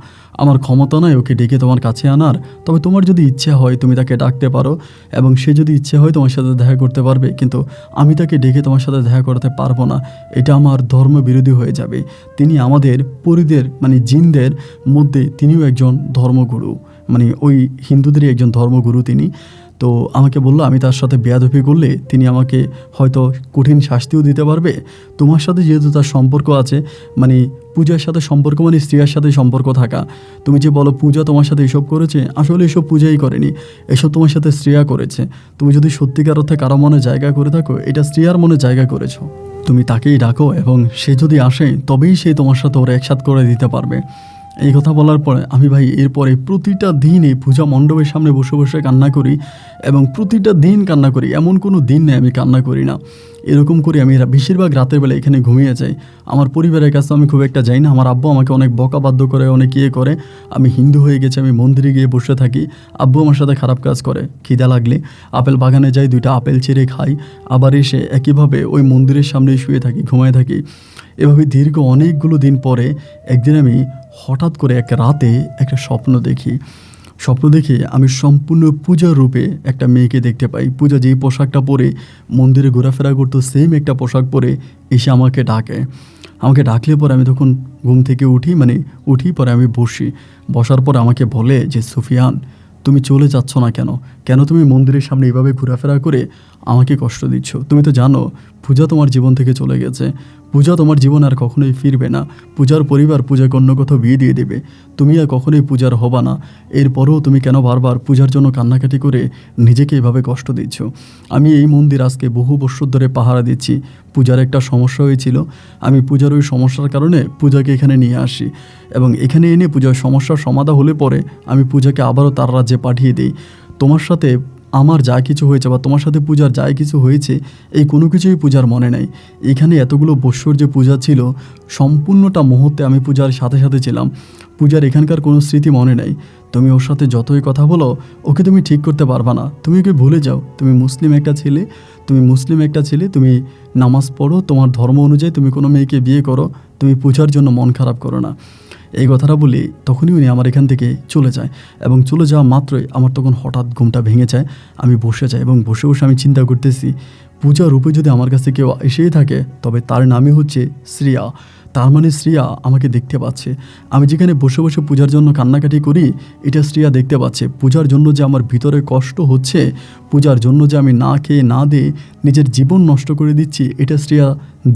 আমার ক্ষমতা নয় ওকে ডেকে তোমার কাছে আনার, তবে তোমার যদি ইচ্ছে হয় তুমি তাকে ডাকতে পারো, এবং সে যদি ইচ্ছে হয় তোমার সাথে দেখা করতে পারবে, কিন্তু আমি তাকে ডেকে তোমার সাথে দেখা করতে পারবো না, এটা আমার ধর্ম বিরোধী হয়ে যাবে। তিনি আমাদের পরীদের মানে জিনদের মধ্যে তিনিও একজন ধর্মগুরু, মানে ওই হিন্দুদেরই একজন ধর্মগুরু তিনি। তো আমাকে বললো আমি তার সাথে বেয়াদবি করলে তিনি আমাকে হয়তো কঠিন শাস্তিও দিতে পারবে। তোমার সাথে যেহেতু তার সম্পর্ক আছে, মানে পূজার সাথে সম্পর্ক মানে স্ত্রীর সাথে সম্পর্ক থাকা, তুমি যে বলো পূজা তোমার সাথে এসব করেছে, আসলে এসব পূজাই করেনি, এসব তোমার সাথে স্ত্রীয়া করেছে। তুমি যদি সত্যিকার অর্থে কারো মনে জায়গা করে থাকো, এটা স্ত্রীয়ার মনে জায়গা করেছো। তুমি তাকেই ডাকো, এবং সে যদি আসে তবেই সে তোমার সাথে ওরা একসাথ করে দিতে পারবে। এই কথা বলার পরে আমি ভাই এরপরে প্রতিটা দিন এই পূজা মণ্ডপের সামনে বসে বসে কান্না করি, এবং প্রতিটা দিন কান্না করি, এমন কোনো দিন নেই আমি কান্না করি না। এরকম করে আমি বেশিরভাগ রাতের বেলা এখানে ঘুমিয়ে যাই। আমার পরিবারের কাছে আমি খুব একটা যাই না, আমার আব্বু আমাকে অনেক বকাবাধ্য করে, অনেক করে। আমি হিন্দু হয়ে গেছি, আমি মন্দিরে গিয়ে বসে থাকি, আব্বু আমার সাথে খারাপ কাজ করে। খিদা লাগলে আপেল বাগানে যাই, 2টা আপেল ছিঁড়ে খাই, আবার এসে একইভাবে ওই মন্দিরের সামনেই শুয়ে থাকি, ঘুমায় থাকি। এভাবে দীর্ঘ অনেকগুলো দিন পরে একদিন আমি হঠাৎ করে এক রাতে একটা স্বপ্ন দেখে আমি সম্পূর্ণ পূজার রূপে একটা মেয়েকে দেখতে পাই। পূজা যেই পোশাকটা পরে মন্দিরে ঘোরাফেরা করতো, সেম একটা পোশাক পরে এসে আমাকে ডাকলে পরে আমি তখন ঘুম থেকে উঠি, পরে আমি বসার পরে আমাকে বলে যে সুফিয়ান, তুমি চলে যাচ্ছ না কেন? কেন তুমি মন্দিরের সামনে এইভাবে ঘোরাফেরা করে আমাকে কষ্ট দিচ্ছ? তুমি তো জানো পূজা তোমার জীবন থেকে চলে গেছে, পূজা তোমার জীবন আর কখনোই ফিরবে না, পূজার পরিবার পূজাকে অন্য কোথাও বিয়ে দিয়ে দেবে, তুমি আর কখনোই পূজার হবা না। এরপরেও তুমি কেন বারবার পূজার জন্য কান্নাকাটি করে নিজেকে এভাবে কষ্ট দিচ্ছ? আমি এই মন্দির আজকে বহু বছর ধরে পাহারা দিচ্ছি। পূজার একটা সমস্যা হয়েছিল, আমি পূজার ওই সমস্যার কারণে পূজাকে এখানে নিয়ে আসি এবং এখানে এনে পূজার সমস্যার সমাধান হলে পরে আমি পূজাকে আবারও তার রাজ্যে পাঠিয়ে দিই। তোমার সাথে আমার যা কিছু হয়েছে বা তোমার সাথে পূজার যাই কিছু হয়েছে, এই কোনো কিছুই পূজার মনে নাই। এখানে এতগুলো বৎসর যে পূজা ছিল, সম্পূর্ণটা মুহূর্তে আমি পূজার সাথে সাথে ছিলাম। পূজার এখানকার কোনো স্মৃতি মনে নেই। তুমি ওর সাথে যতই কথা বলো, ওকে তুমি ঠিক করতে পারবা না। তুমি ওকে ভুলে যাও, তুমি মুসলিম একটা ছেলে, তুমি নামাজ পড়ো, তোমার ধর্ম অনুযায়ী তুমি কোনো মেয়েকে বিয়ে করো, তুমি পূজার জন্য মন খারাপ করো না। এই কথাটা বলি তখনই উনি আমার এখান থেকে চলে যায় এবং চলে যাওয়া মাত্রই আমার তখন হঠাৎ ঘুমটা ভেঙে যায়। আমি বসে যাই এবং বসে বসে আমি চিন্তা করতেছি, পূজা রূপে যদি আমার কাছে কেউ এসেই থাকে তবে তার নামই হচ্ছে শ্রিয়া। তার মানে শ্রিয়া আমাকে দেখতে পাচ্ছে। আমি যেখানে বসে বসে পূজার জন্য কান্নাকাটি করি, এটা শ্রিয়া দেখতে পাচ্ছে। পূজার জন্য যে আমার ভিতরে কষ্ট হচ্ছে, পূজার জন্য যে আমি না খেয়ে না দিয়ে নিজের জীবন নষ্ট করে দিচ্ছি, এটা শ্রিয়া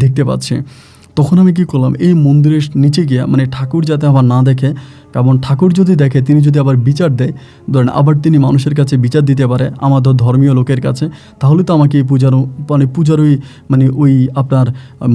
দেখতে পাচ্ছে। তখন আমি কী করলাম, এই মন্দিরের নিচে গিয়ে, মানে ঠাকুর যাতে আবার না দেখে, কারণ ঠাকুর যদি দেখে তিনি যদি আবার বিচার দেয়, ধরেন আবার তিনি মানুষের কাছে বিচার দিতে পারে আমাদের ধর্মীয় লোকের কাছে, তাহলে তো আমাকে এই পূজার ওই আপনার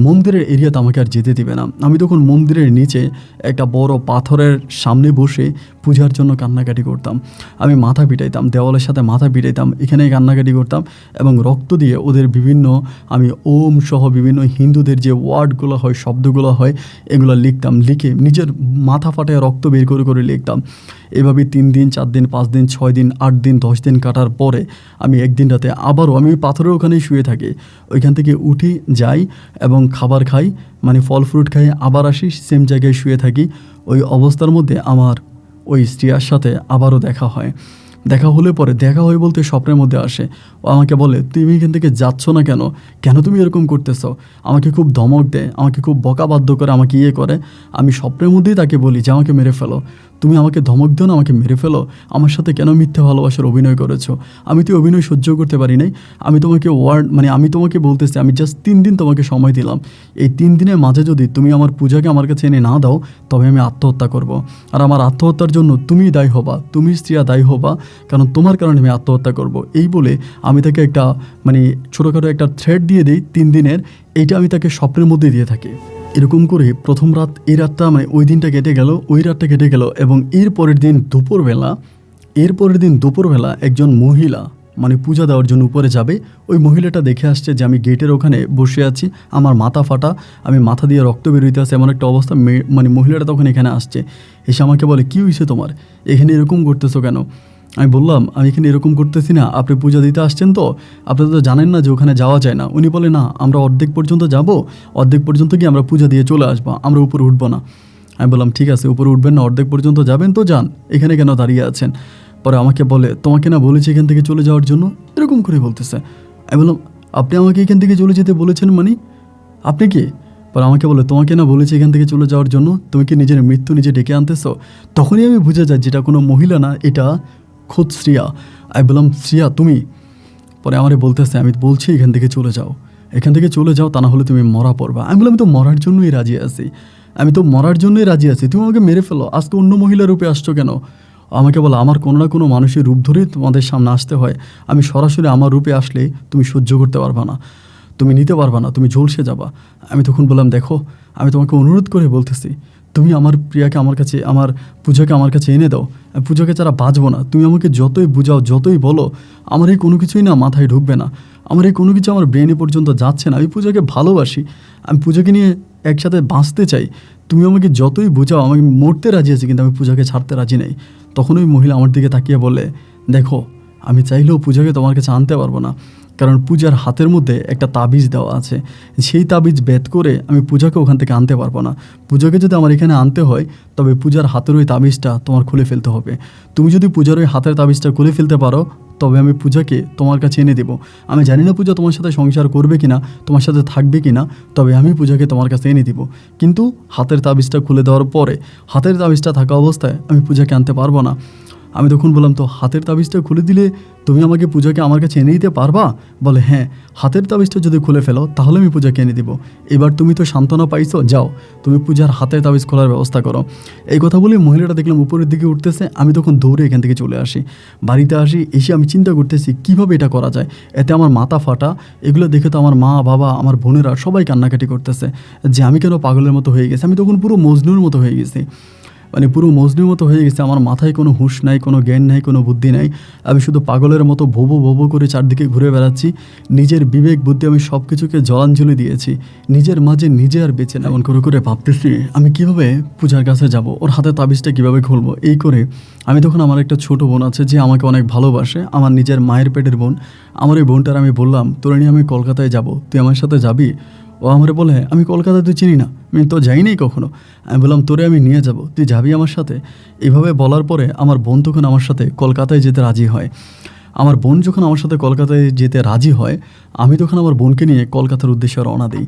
মন্দিরের এরিয়াতে আমাকে আর যেতে দিবে না। আমি তখন মন্দিরের নিচে একটা বড় পাথরের সামনে বসে পূজার জন্য কান্নাকাটি করতাম। আমি মাথা পিটাইতাম, দেওয়ালের সাথে মাথা পিটাইতাম, এখানেই কান্নাকাটি করতাম এবং রক্ত দিয়ে ওদের বিভিন্ন আমি ওম সহ বিভিন্ন হিন্দুদের যে ওয়ার্ডগুলো হয়, শব্দগুলো হয়, এগুলো লিখতাম। লিখে নিজের মাথা ফাটায় রক্ত বের করে করে লিখতাম। এভাবে 3 দিন 4 দিন 5 দিন 6 দিন 8 দিন 10 দিন কাটার পরে আমি একদিন রাতে আবারও আমি ওই পাথরের ওখানেই শুয়ে থাকি। ওইখান থেকে উঠে যাই এবং খাবার খাই, মানে ফল ফ্রুট খাই, আবার আসি, সেম জায়গায় শুয়ে থাকি। ওই অবস্থার মধ্যে আমার ওই স্ত্রীর সাথে আবারও দেখা হয়। দেখা হলে পরে, দেখা হয় বলতে স্বপ্নের মধ্যে আসে। ও আমাকে বলে, তুমি এখান থেকে যাচ্ছ না কেন, কেন তুমি এরকম করতেছ? আমাকে খুব ধমক দেয়, আমাকে খুব বকাবাধ্য করে, আমাকে করে। আমি স্বপ্নের মধ্যেই তাকে বলি যে আমাকে মেরে ফেলো, তুমি আমাকে ধমক দিও না, আমাকে মেরে ফেলো। আমার সাথে কেন মিথ্যা ভালোবাসার অভিনয় করেছো? আমি তো অভিনয় সহ্য করতে পারি নাই। আমি তোমাকে আমি তোমাকে বলতেছি, আমি জাস্ট 3 দিন তোমাকে সময় দিলাম। এই 3 দিনের মাঝে যদি তুমি আমার পূজাকে আমার কাছে এনে না দাও, তবে আমি আত্মহত্যা করব। আর আমার আত্মহত্যার জন্য তুমি দায়ী হবা, তুমি স্ত্রীয়া দায়ী হবা, কারণ তোমার কারণে আমি আত্মহত্যা করব। এই বলে আমি তাকে একটা ছোটোখাটো একটা থ্রেড দিয়ে দিই 3 দিনের। এইটা আমি তাকে স্বপ্নের মধ্যে দিয়ে থাকি। এরকম করে প্রথম রাত, এই রাতটা ওই দিনটা কেটে গেল, ওই রাতটা কেটে গেল এবং এর পরের দিন দুপুরবেলা একজন মহিলা পূজা দেওয়ার জন্য উপরে যাবে। ওই মহিলাটা দেখে আসছে যে আমি গেটের ওখানে বসে আছি, আমার মাথা ফাটা, আমি মাথা দিয়ে রক্ত বেরোইতে আছে এমন একটা অবস্থা। মহিলাটা তখন এখানে আসছে, এসে আমাকে বলে, কী হয়েছে তোমার, এখানে এরকম করতেছো কেন? আমি বললাম, আমি এখানে এরকম করতেছি না, আপনি পূজা দিতে আসছেন তো, আপনি তো জানেন না যে ওখানে যাওয়া যায় না। উনি বলে, না, আমরা অর্ধেক পর্যন্ত যাব, অর্ধেক পর্যন্ত গিয়ে আমরা পূজা দিয়ে চলে আসবো, আমরা উপরে উঠবো না। আমি বললাম, ঠিক আছে, উপরে উঠবেন না, অর্ধেক পর্যন্ত যাবেন তো যান, এখানে কেন দাঁড়িয়ে আছেন? পরে আমাকে বলে, তোমাকে না বলেছি এখান থেকে চলে যাওয়ার জন্য, এরকম করে বলতেছে। আমি বললাম, আপনি আমাকে এখান থেকে চলে যেতে বলেছেন, আপনি কি? পরে আমাকে বলে, তোমাকে না বলেছি এখান থেকে চলে যাওয়ার জন্য, তুমি কি নিজের মৃত্যু নিজে ডেকে আনতেছ? তখনই আমি বুঝে যাই যেটা কোনো মহিলা না, এটা খোদ শ্রিয়া। আমি বললাম, শ্রিয়া তুমি? পরে আমারে বলতেছে, আমি বলছি এখান থেকে চলে যাও, এখান থেকে চলে যাও, তা না হলে তুমি মরা পড়বা। আমি বললাম, আমি তো মরার জন্যই রাজি আছি, তুমি আমাকে মেরে ফেলো, আজকে অন্য মহিলার রূপে আসছো কেন? আমাকে বলো, আমার কোনো না কোনো মানুষের রূপ ধরেই তোমাদের সামনে আসতে হয়, আমি সরাসরি আমার রূপে আসলে তুমি সহ্য করতে পারবা না, তুমি নিতে পারবা না, তুমি ঝলসে যাবা। আমি তখন বললাম, দেখো, আমি তোমাকে অনুরোধ করে বলতেছি, তুমি আমার প্রিয়াকে আমার কাছে, আমার পূজাকে আমার কাছে এনে দাও, আমি পূজাকে ছাড়া বাঁচবো না। তুমি আমাকে যতই বুঝাও, যতই বলো, আমার এই কোনো কিছুই না মাথায় ঢুকবে না, আমার এই কোনো কিছু আমার ব্রেনে পর্যন্ত যাচ্ছে না। আমি পূজাকে ভালোবাসি, আমি পূজাকে নিয়ে একসাথে বাঁচতে চাই। তুমি আমাকে যতই বোঝাও, আমাকে মরতে রাজি আছি, কিন্তু আমি পূজাকে ছাড়তে রাজি নেই। তখন ওই মহিলা আমার দিকে তাকিয়ে বলে, দেখো, আমি চাইলেও পূজাকে তোমার কাছে আনতে পারবো না, কারণ পূজার হাতের মধ্যে একটা তাবিজ দেওয়া আছে, সেই তাবিজ বেদ করে আমি পূজাকে ওখান থেকে আনতে পারবো না। পূজাকে যদি আমার এখানে আনতে হয়, তবে পূজার হাতের ওই তাবিজটা তোমার খুলে ফেলতে হবে। তুমি যদি পূজার ওই হাতের তাবিজটা খুলে ফেলতে পারো, তবে আমি পূজাকে তোমার কাছে এনে দেবো। আমি জানি না পূজা তোমার সাথে সংসার করবে কিনা, তোমার সাথে থাকবে কিনা, তবে আমি পূজাকে তোমার কাছে এনে দিব। কিন্তু হাতের তাবিজটা খুলে দেওয়ার পরে, হাতের তাবিজটা থাকা অবস্থায় আমি পূজাকে আনতে পারবো না। আমি তখন বললাম, তো হাতের তাবিজটা খুলে দিলে তুমি আমাকে পূজাকে আমার কাছে এনে দিতে পারবা? বলে, হ্যাঁ, হাতের তাবিজটা যদি খুলে ফেলো তাহলে আমি পূজাকে এনে দিব। এবার তুমি তো সান্ত্বনা পাইছো, যাও তুমি পূজার হাতের তাবিজ খোলার ব্যবস্থা করো। এই কথা বলে মহিলাটা দেখলাম উপরের দিকে উঠতেছে। আমি তখন দৌড়ে এখান থেকে চলে আসি, বাড়িতে আসি। এসে আমি চিন্তা করতেছি কীভাবে এটা করা যায়। এতে আমার মাথা ফাটা। এগুলো দেখে তো আমার মা, বাবা, আমার বোনেরা সবাই কান্নাকাটি করতেছে যে আমি কেন পাগলের মতো হয়ে গেছি। আমি তখন পুরো মজনুর মতো হয়ে গেছি, মানে পুরো মজনুর মতো হয়ে গেছে। আমার মাথায় কোনো হুঁশ নাই, কোনো জ্ঞান নাই, কোনো বুদ্ধি নাই। আমি শুধু পাগলের মতো ভোবো ভোবো করে চারদিকে ঘুরে বেড়াচ্ছি। নিজের বিবেক বুদ্ধি আমি সব কিছুকে জলাঞ্জলি দিয়েছি, নিজের মাঝে নিজে আর বেঁচে না। এমন করে করে ভাবতেছি আমি কিভাবে পূজার কাছে যাব, ওর হাতে তাবিজটা কীভাবে খুলবো। এই করে আমি তখন, আমার একটা ছোট বোন আছে যে আমাকে অনেক ভালোবাসে, আমার নিজের মায়ের পেটের বোন। আমার ওই বোনটার আমি বললাম, তোরে নিয়ে আমি কলকাতায় যাব, তুই আমার সাথে যাবি? ও আমারে বলে, আমি কলকাতায় তুই চিনি না, আমি তো যাই নাই কখনো। আমি বললাম, তোরে আমি নিয়ে যাব, তুই যাবি আমার সাথে? এইভাবে বলার পরে আমার বোন তখন আমার সাথে কলকাতায় যেতে রাজি হয়। আমার বোন যখন আমার সাথে কলকাতায় যেতে রাজি হয়, আমি তখন আমার বোনকে নিয়ে কলকাতার উদ্দেশ্যে রওনা দিই।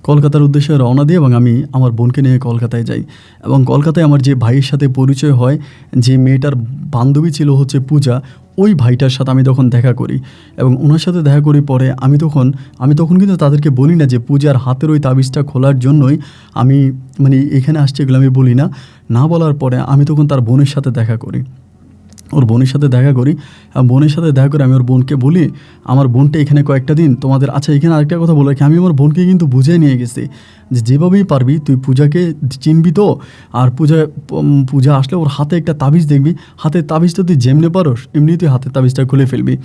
কলকাতার উদ্দেশ্যে রওনা দিই এবং আমি আমার বোনকে নিয়ে কলকাতায় যাই। এবং কলকাতায় আমার যে ভাইয়ের সাথে পরিচয় হয়, যে মেয়েটার বান্ধবী ছিল হচ্ছে পূজা, ওই ভাইটার সাথে আমি তখন দেখা করি। এবং ওনার সাথে দেখা করি পরে আমি তখন কিন্তু তাদেরকে বলি না যে পূজার হাতের ওই তাবিজটা খোলার জন্যই আমি মানে এখানে আসছি, এগুলো আমি বলি না। না বলার পরে আমি তখন তার বোনের সাথে দেখা করি, ওর বোনের সাথে দেখা করি। বোনের সাথে দেখা করে আমি ওর বোনকে বলি, আমার বোনটা এখানে কয়েকটা দিন তোমাদের। আচ্ছা, এখানে আরেকটা কথা বলে রাখি, আমি আমার বোনকে কিন্তু বুঝিয়ে নিয়ে গেছি যে যেভাবেই পারবি তুই পূজাকে চিনবি তো, আর পূজা আসলে ওর হাতে একটা তাবিজ দেখবি, হাতের তাবিজটা তুই যেমনি পারোস এমনি তুই হাতের তাবিজটা খুলে ফেলবি।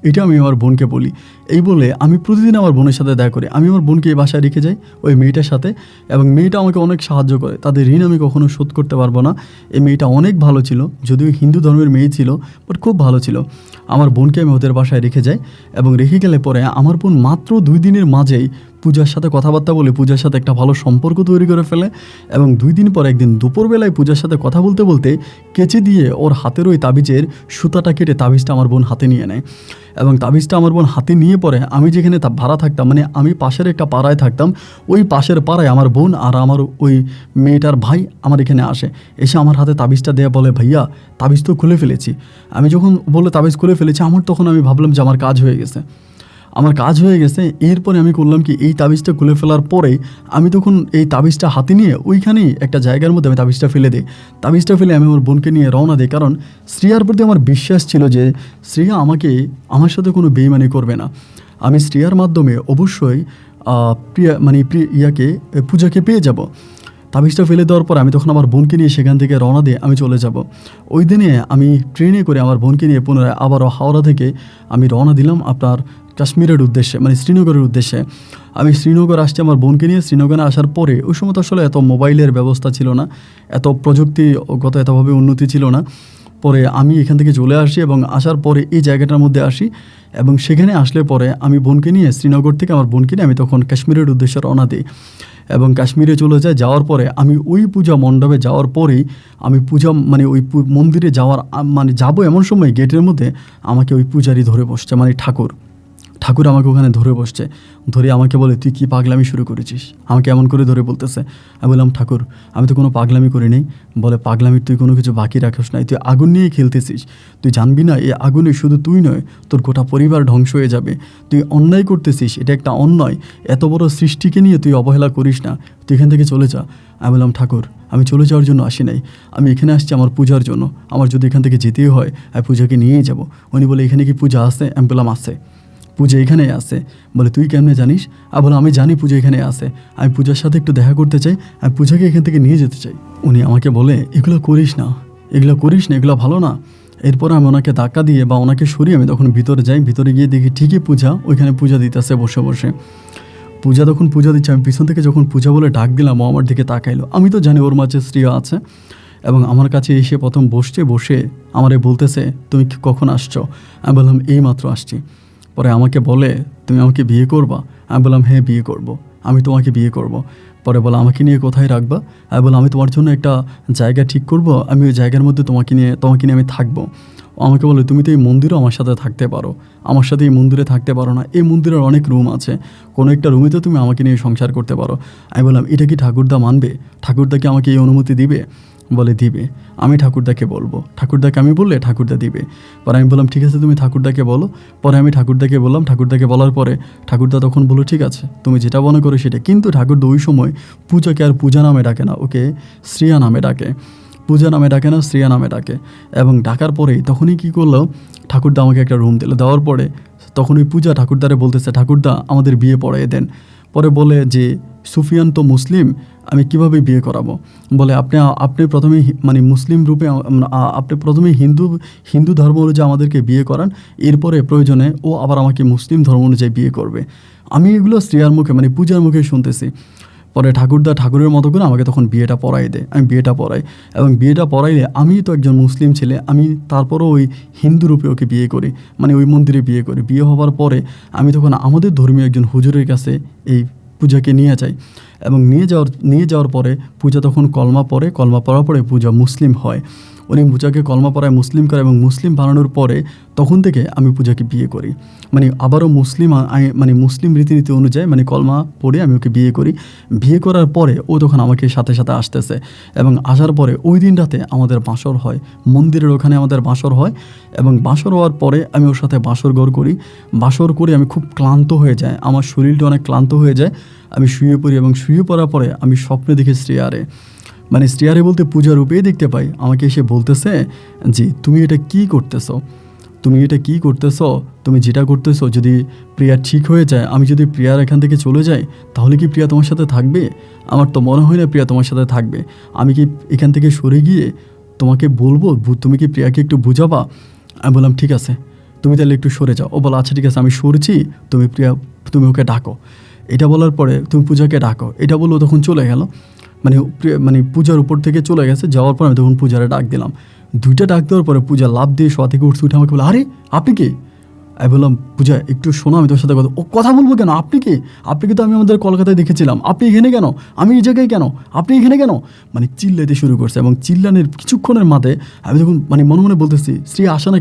এটা আমি আমার বোনকে বলি। এই বলে আমি প্রতিদিন আমার বোনের সাথে দেখা করি। আমি আমার বোনকে এই বাসায় রেখে যাই ওই মেয়েটার সাথে, এবং মেয়েটা আমাকে অনেক সাহায্য করে। তাদের ঋণ আমি কখনো শোধ করতে পারবো না। এই মেয়েটা অনেক ভালো ছিল, যদিও হিন্দু ধর্মের মেয়ে ছিল, বাট খুব ভালো ছিল। আমার বোনকে আমি ওদের বাসায় রেখে যাই, এবং রেখে গেলে পরে আমার বোন মাত্র 2 দিনের মাঝেই পূজার সাথে কথাবার্তা বলে পূজার সাথে একটা ভালো সম্পর্ক তৈরি করে ফেলে। এবং 2 দিন পর একদিন দুপুরবেলায় পূজার সাথে কথা বলতে বলতে কেচে দিয়ে ওর হাতের ওই তাবিজের সুতাটা কেটে তাবিজটা আমার বোন হাতে নিয়ে নেয়। এবং তাবিজটা আমার বোন হাতে নিয়ে পরে আমি যেখানে ভাড়া থাকতাম, মানে আমি পাশের একটা পাড়ায় থাকতাম, ওই পাশের পাড়ায় আমার বোন আর আমার ওই মেয়েটার ভাই আমার এখানে আসে। এসে আমার হাতে তাবিজটা দেয়া বলে, ভাইয়া তাবিজ তো খুলে ফেলেছি। আমি যখন বলে তাবিজ খুলে ফেলেছি, তখন আমি ভাবলাম যে আমার কাজ হয়ে গেছে, আমার কাজ হয়ে গেছে। এরপরে আমি করলাম কি, এই তাবিজটা খুলে ফেলার পরে আমি তখন এই তাবিজটা হাতে নিয়ে ওইখানেই একটা জায়গার মধ্যে আমি তাবিজটা ফেলে দিই। তাবিজটা ফেলে আমি আমার বোনকে নিয়ে রওনা দিই, কারণ শ্রেয়ার প্রতি আমার বিশ্বাস ছিল যে শ্রেয়া আমার সাথে কোনো বেইমানি করবে না। আমি শ্রেয়ার মাধ্যমে অবশ্যই পূজাকে পেয়ে যাব। তাবিজটা ফেলে দেওয়ার পর আমি তখন আমার বোনকে নিয়ে সেখান থেকে রওনা দিয়ে আমি চলে যাব। ওই দিনে আমি ট্রেনে করে আমার বোনকে নিয়ে পুনরায় আবারও হাওড়া থেকে আমি রওনা দিলাম আপনার কাশ্মীরের উদ্দেশ্যে, মানে শ্রীনগরের উদ্দেশ্যে। আমি শ্রীনগর আসছি আমার বোনকে নিয়ে। শ্রীনগরে আসার পরে ওই সময় তো আসলে এত মোবাইলের ব্যবস্থা ছিল না, এত প্রযুক্তিগত এতভাবে উন্নতি ছিল না। পরে আমি এখান থেকে চলে আসি এবং আসার পরে এই জায়গাটার মধ্যে আসি, এবং সেখানে আসলে পরে আমি বোনকে নিয়ে শ্রীনগর থেকে আমার বোনকে নিয়ে আমি তখন কাশ্মীরের উদ্দেশ্যে রওনা দিই। এবং কাশ্মীরে চলে যায়। যাওয়ার পরে আমি ওই পূজা মণ্ডপে যাওয়ার পরেই আমি ওই মন্দিরে যাবো এমন সময় গেটের মধ্যে আমাকে ওই পূজারি ধরে বসছে, মানে ঠাকুর আমাকে ওখানে ধরে বসছে। ধরে আমাকে বলে, তুই কি পাগলামি শুরু করেছিস? আমাকে এমন করে ধরে বলতেছে। আমি বললাম, ঠাকুর আমি তো কোনো পাগলামি করি নাই। বলে, পাগলামির তুই কোনো কিছু বাকি রাখিস নাই, তুই আগুন নিয়ে খেলতেছিস। তুই জানবি না এই আগুনে শুধু তুই নয়, তোর গোটা পরিবার ধ্বংস হয়ে যাবে। তুই অন্যায় করতেছিস, এটা একটা অন্যায়। এত বড় সৃষ্টিকে নিয়ে তুই অবহেলা করিস না, তুই এখান থেকে চলে যা। আমি বললাম, ঠাকুর আমি চলে যাওয়ার জন্য আসি নাই, আমি এখানে আসছি আমার পূজার জন্য। আমার যদি এখান থেকে যেতেই হয় আমি পূজাকে নিয়েই যাব। উনি বলে, এখানে কি পূজা আছে? আমি বললাম, আছে, পূজা এখানেই আছে। বলে, তুই কেমনে জানিস? বলে, আমি জানি পূজা এখানে আছে, আমি পূজার সাথে একটু দেখা করতে চাই, আমি পূজাকে এখান থেকে নিয়ে যেতে চাই। উনি আমাকে বলে, এগুলো করিস না, এগুলো ভালো না। এরপর আমি ওনাকে ধাক্কা দিয়ে বা ওনাকে সরিয়ে আমি তখন ভিতরে যাই। ভিতরে গিয়ে দেখি ঠিকই পূজা ওইখানে পূজা দিতেছে বসে বসে। তখন পূজা দিচ্ছে। আমি পিছন থেকে যখন পূজা বলে ডাক দিলাম, ও আমার দিকে তাকাইলো। আমি তো জানি ওর মাঝে স্ত্রী আছে, এবং আমার কাছে এসে প্রথম বসে আমারে বলতেছে, তুমি কখন আসছো? আমি বললাম, এই মাত্র আসছি। পরে আমাকে বলে, তুমি আমাকে বিয়ে করবা? আমি বললাম, হ্যাঁ বিয়ে করব, আমি তোমাকে বিয়ে করব। পরে বলে, আমাকে নিয়ে কোথায় রাখবা? আমি বললাম, আমি তোমার জন্য একটা জায়গা ঠিক করব, আমি ওই জায়গার মধ্যে তোমাকে নিয়ে আমি থাকবো। আমাকে বলে, তুমি তো এই মন্দিরেও আমার সাথে থাকতে পারো, আমার সাথে এই মন্দিরে থাকতে পারো না, এই মন্দিরের অনেক রুম আছে, কোনো একটা রুমে তো তুমি আমাকে নিয়ে সংসার করতে পারো। আমি বললাম, এটা কি ঠাকুরদা মানবে? ঠাকুরদা কি আমাকে এই অনুমতি দিবে? বলে দিবে। আমি ঠাকুরদাকে বলবো, ঠাকুরদাকে আমি বললে ঠাকুরদা দিবে। পরে আমি বললাম ঠিক আছে তুমি ঠাকুরদাকে বলো। পরে আমি ঠাকুরদাকে বললাম, ঠাকুরদাকে বলার পরে ঠাকুরদা তখন বললো ঠিক আছে তুমি যেটা মনে করো সেটা। কিন্তু ঠাকুরদা ওই সময় পূজাকে আর পূজা নামে ডাকে না, ওকে শ্রেয়া নামে ডাকে। পূজা নামে ডাকে না, শ্রেয়া নামে ডাকে। এবং ডাকার পরেই তখনই কী করলো, ঠাকুরদা আমাকে একটা রুম দিল। দেওয়ার পরে তখন ওই পূজা ঠাকুরদারে বলতেছে ঠাকুরদা আমাদের বিয়ে পড়াইয়ে দেন। পরে বলে যে সুফিয়ান তো মুসলিম, আমি কিভাবে বিয়ে করাবো? বলে আপনি প্রথমে মানে মুসলিম রূপে আপনি প্রথমে হিন্দু ধর্ম অনুযায়ী আমাদেরকে বিয়ে করান, এরপরে প্রয়োজনে ও আবার আমাকে মুসলিম ধর্ম অনুযায়ী বিয়ে করবে। আমি এগুলো শ্রেয়ার মুখে মানে পূজার মুখে শুনতেছি। পরে ঠাকুরদা ঠাকুরের মতো করে আমাকে তখন বিয়েটা পড়াই দেয়। আমি বিয়েটা পড়াই এবং বিয়েটা পড়াইলে আমি তো একজন মুসলিম ছেলে, আমি তারপরও ওই হিন্দু রূপে ওকে বিয়ে করি, মানে ওই মন্দিরে বিয়ে করি। বিয়ে হওয়ার পরে আমি তখন আমাদের ধর্মীয় একজন হুজুরের কাছে এই পূজাকে নিয়ে যাই এবং নিয়ে যাওয়ার পরে পূজা তখন কলমা পড়ার পরে পূজা মুসলিম হয়। উনি পূজাকে কলমা পড়ায় মুসলিম করে এবং মুসলিম বানানোর পরে তখন থেকে আমি পূজাকে বিয়ে করি। মানে আবারও মানে মুসলিম রীতিনীতি অনুযায়ী মানে কলমা পড়ে আমি ওকে বিয়ে করি। বিয়ে করার পরে ও তখন আমাকে সাথে সাথে আসতেছে এবং আসার পরে ওই দিন রাতে আমাদের বাসর হয়, মন্দিরের ওখানে আমাদের বাসর হয়। এবং বাসর হওয়ার পরে আমি ওর সাথে বাসর ঘর করি। বাসর করে আমি খুব ক্লান্ত হয়ে যাই, আমার শরীরটা অনেক ক্লান্ত হয়ে যায়। আমি শুয়ে পড়ি এবং শুয়ে পড়ার পরে আমি স্বপ্নে দেখি শ্রেয়ারে, মানে শ্রেয়ারে বলতে পূজা রূপেই দেখতে পাই। আমাকে এসে বলতেছে যে তুমি এটা কি করতেছো, তুমি যেটা করতেছো যদি প্রিয়া ঠিক হয়ে যায়, আমি যদি প্রিয়ার এখান থেকে চলে যাই তাহলে কি প্রিয়া তোমার সাথে থাকবে? আমার তো মনে হয় না প্রিয়া তোমার সাথে থাকবে। আমি কি এখান থেকে সরে গিয়ে তোমাকে বলবো, তুমি কি প্রিয়াকে একটু বুঝাবা? আমি বললাম ঠিক আছে তুমি তাহলে একটু সরে যাও। ও বলো আচ্ছা ঠিক আছে আমি সরছি, তুমি ওকে ডাকো। এটা বলার পরে তুমি পূজাকে ডাকো, এটা বললো তখন চলে গেল। মানে পূজার উপর থেকে চলে গেছে। যাওয়ার পর আমি তখন পূজারে ডাক দিলাম। 2টা ডাক দেওয়ার পরে পূজা লাভ দিয়ে শোয়া থেকে উঠে আমাকে বলে আরে আপনি কে? আমি বললাম পূজা একটু শোনো আমি তোর সাথে কথা বলবো কেন? আপনি কি তো আমি আমাদের কলকাতায় দেখেছিলাম, আপনি এখানে কেন? আমি এই জায়গায় কেন? আপনি এখানে কেন? মানে চিল্লাইতে শুরু করছে এবং চিল্লানির কিছুক্ষণের মাঝে আমি তখন মানে মনে মনে বলতেছি শ্রী আসে না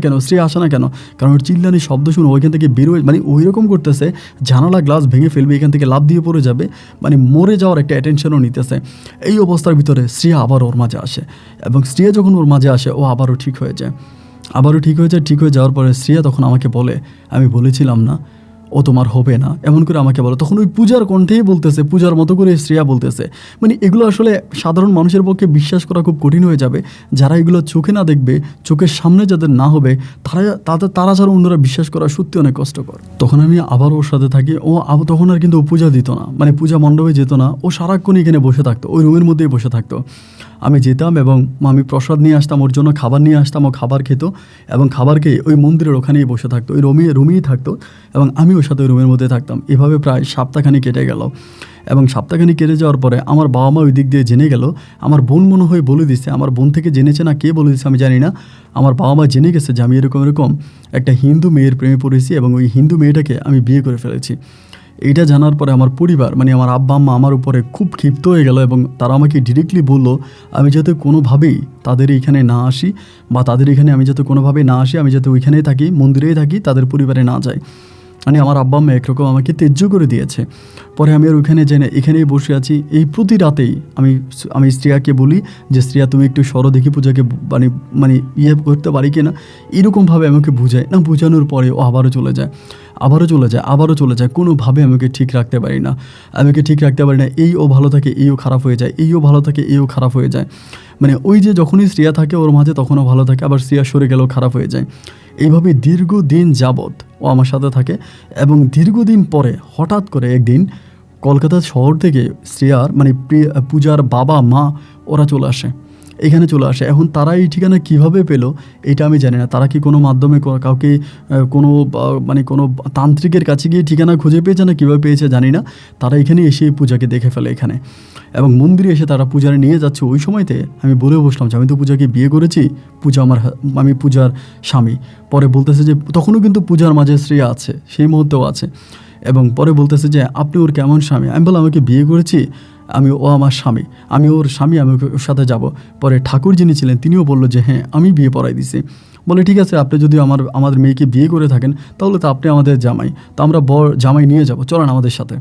কেন? কারণ ওর চিল্লানির শব্দ শুনে ওইখান থেকে বেরোয়, মানে ওই রকম করতেছে জানালা গ্লাস ভেঙে ফেলবে, এখান থেকে লাফ দিয়ে পড়ে যাবে, মানে মরে যাওয়ার একটা অ্যাটেনশনও নিতেছে। এই অবস্থার ভিতরে শ্রেয়া আবার ওর মাঝে আসে এবং শ্রেয়া যখন ওর মাঝে আসে ও আবারও ঠিক হয়ে যায়। ঠিক হয়ে যাওয়ার পরে শ্রেয়া তখন আমাকে বলে আমি বলেছিলাম না ও তোমার হবে না, এমন করে আমাকে বলো। তখন ওই পূজার কণ্ঠেই বলতেছে, পূজার মতো করে শ্রেয়া বলতেছে। মানে এগুলো আসলে সাধারণ মানুষের পক্ষে বিশ্বাস করা খুব কঠিন হয়ে যাবে। যারা এগুলো চোখে না দেখবে, চোখের সামনে যাদের না হবে, তারা ছাড়া অন্যরা বিশ্বাস করা সত্যি অনেক কষ্টকর। তখন আমি আবার ওর সাথে থাকি। তখন আর কিন্তু ও পূজা দিত না, মানে পূজা মণ্ডপে যেত না, ও সারাক্ষণ এখানে বসে থাকতো, ওই রুমের মধ্যেই বসে থাকতো। আমি যেতাম এবং আমি প্রসাদ নিয়ে আসতাম, ওর জন্য খাবার নিয়ে আসতাম, ও খাবার খেত এবং খাবার খেয়ে ওই মন্দিরের ওখানেই বসে থাকতো, ওই রুমেই থাকতো এবং আমি ওর সাথে ওই রুমের মধ্যে থাকতাম। এভাবে প্রায় সপ্তাহখানি কেটে গেল এবং সপ্তাহখানি কেটে যাওয়ার পরে আমার বাবা মা ওই দিক দিয়ে জেনে গেল। আমার বোন মনে হয় বলে দিছে, আমার বোন থেকে জেনেছে না কে বলে দিছে আমি জানি না। আমার বাবা মা জেনে গেছে যে আমি এরকম একটা হিন্দু মেয়ের প্রেমে পড়েছি এবং ওই হিন্দু মেয়েটাকে আমি বিয়ে করে ফেলেছি। এইটা জানার পরে আমার পরিবার মানে আমার আব্বা আম্মা আমার উপরে খুব ক্ষিপ্ত হয়ে গেল এবং তারা আমাকে ডিরেক্টলি বললো আমি যাতে কোনোভাবেই তাদের এখানে না আসি বা তাদের এখানে আমি যাতে কোনোভাবেই না আসি, আমি যাতে ওইখানেই থাকি, মন্দিরেই থাকি, তাদের পরিবারে না যাই। মানে আমার আব্বা আম্মা একরকম আমাকে ত্যায্য করে দিয়েছে। পরে আমি আর ওইখানে জেনে এখানেই বসে আছি। এই প্রতি রাতেই আমি শ্রেয়াকে বলি যে শ্রেয়া তুমি একটু সরো দেখি পূজাকে মানে করতে পারি কি না, এরকমভাবে আমাকে বুঝায় না। বোঝানোর পরে ও আবারও চলে যায়। কোনোভাবে আমাকে ঠিক রাখতে পারি না। এই ও ভালো থাকে এইও খারাপ হয়ে যায়, এইও ভালো থাকে এইও খারাপ হয়ে যায়। মানে ওই যে যখনই শ্রেয়া থাকে ওর মাঝে তখনও ভালো থাকে, আবার শ্রেয়া সরে গেলেও খারাপ হয়ে যায়। এইভাবে দীর্ঘদিন যাবৎ ও আমার সাথে থাকে এবং দীর্ঘদিন পরে হঠাৎ করে একদিন কলকাতা শহর থেকে শ্রেয়ার মানে পূজার বাবা মা ওরা এখানে চলে আসে। এখন তারা এই ঠিকানা কীভাবে পেলো এটা আমি জানি না। তারা কি কোনো মাধ্যমে কাউকে কোনো তান্ত্রিকের কাছে গিয়ে ঠিকানা খুঁজে পেয়েছে না কীভাবে পেয়েছে জানি না। তারা এখানে এসে পূজাকে দেখে ফেলে এখানে এবং মন্দিরে এসে তারা পূজারে নিয়ে যাচ্ছে। ওই সময়তে আমি বলেও বসলাম যে আমি তো পূজাকে বিয়ে করেছি, আমি পূজার স্বামী। পরে বলতেছে যে তখনও কিন্তু পূজার মাঝে শ্রেয়া আছে, সেই মুহূর্তেও আছে এবং পরে বলতেছে যে আপনি ওর কেমন স্বামী? আমি বললাম আমাকে বিয়ে করেছি, ও আমার স্বামী, আমি ওর স্বামী, আমি ওর সাথে যাব। পরে ঠাকুর যিনি ছিলেন তিনিও বললো যে হ্যাঁ আমি বিয়ে পড়াই দিছি। বলে ঠিক আছে আপনি যদি আমাদের মেয়েকে বিয়ে করে থাকেন তাহলে তো আপনি আমাদের জামাই, তো আমরা জামাই নিয়ে যাব, চলেন আমাদের সাথে।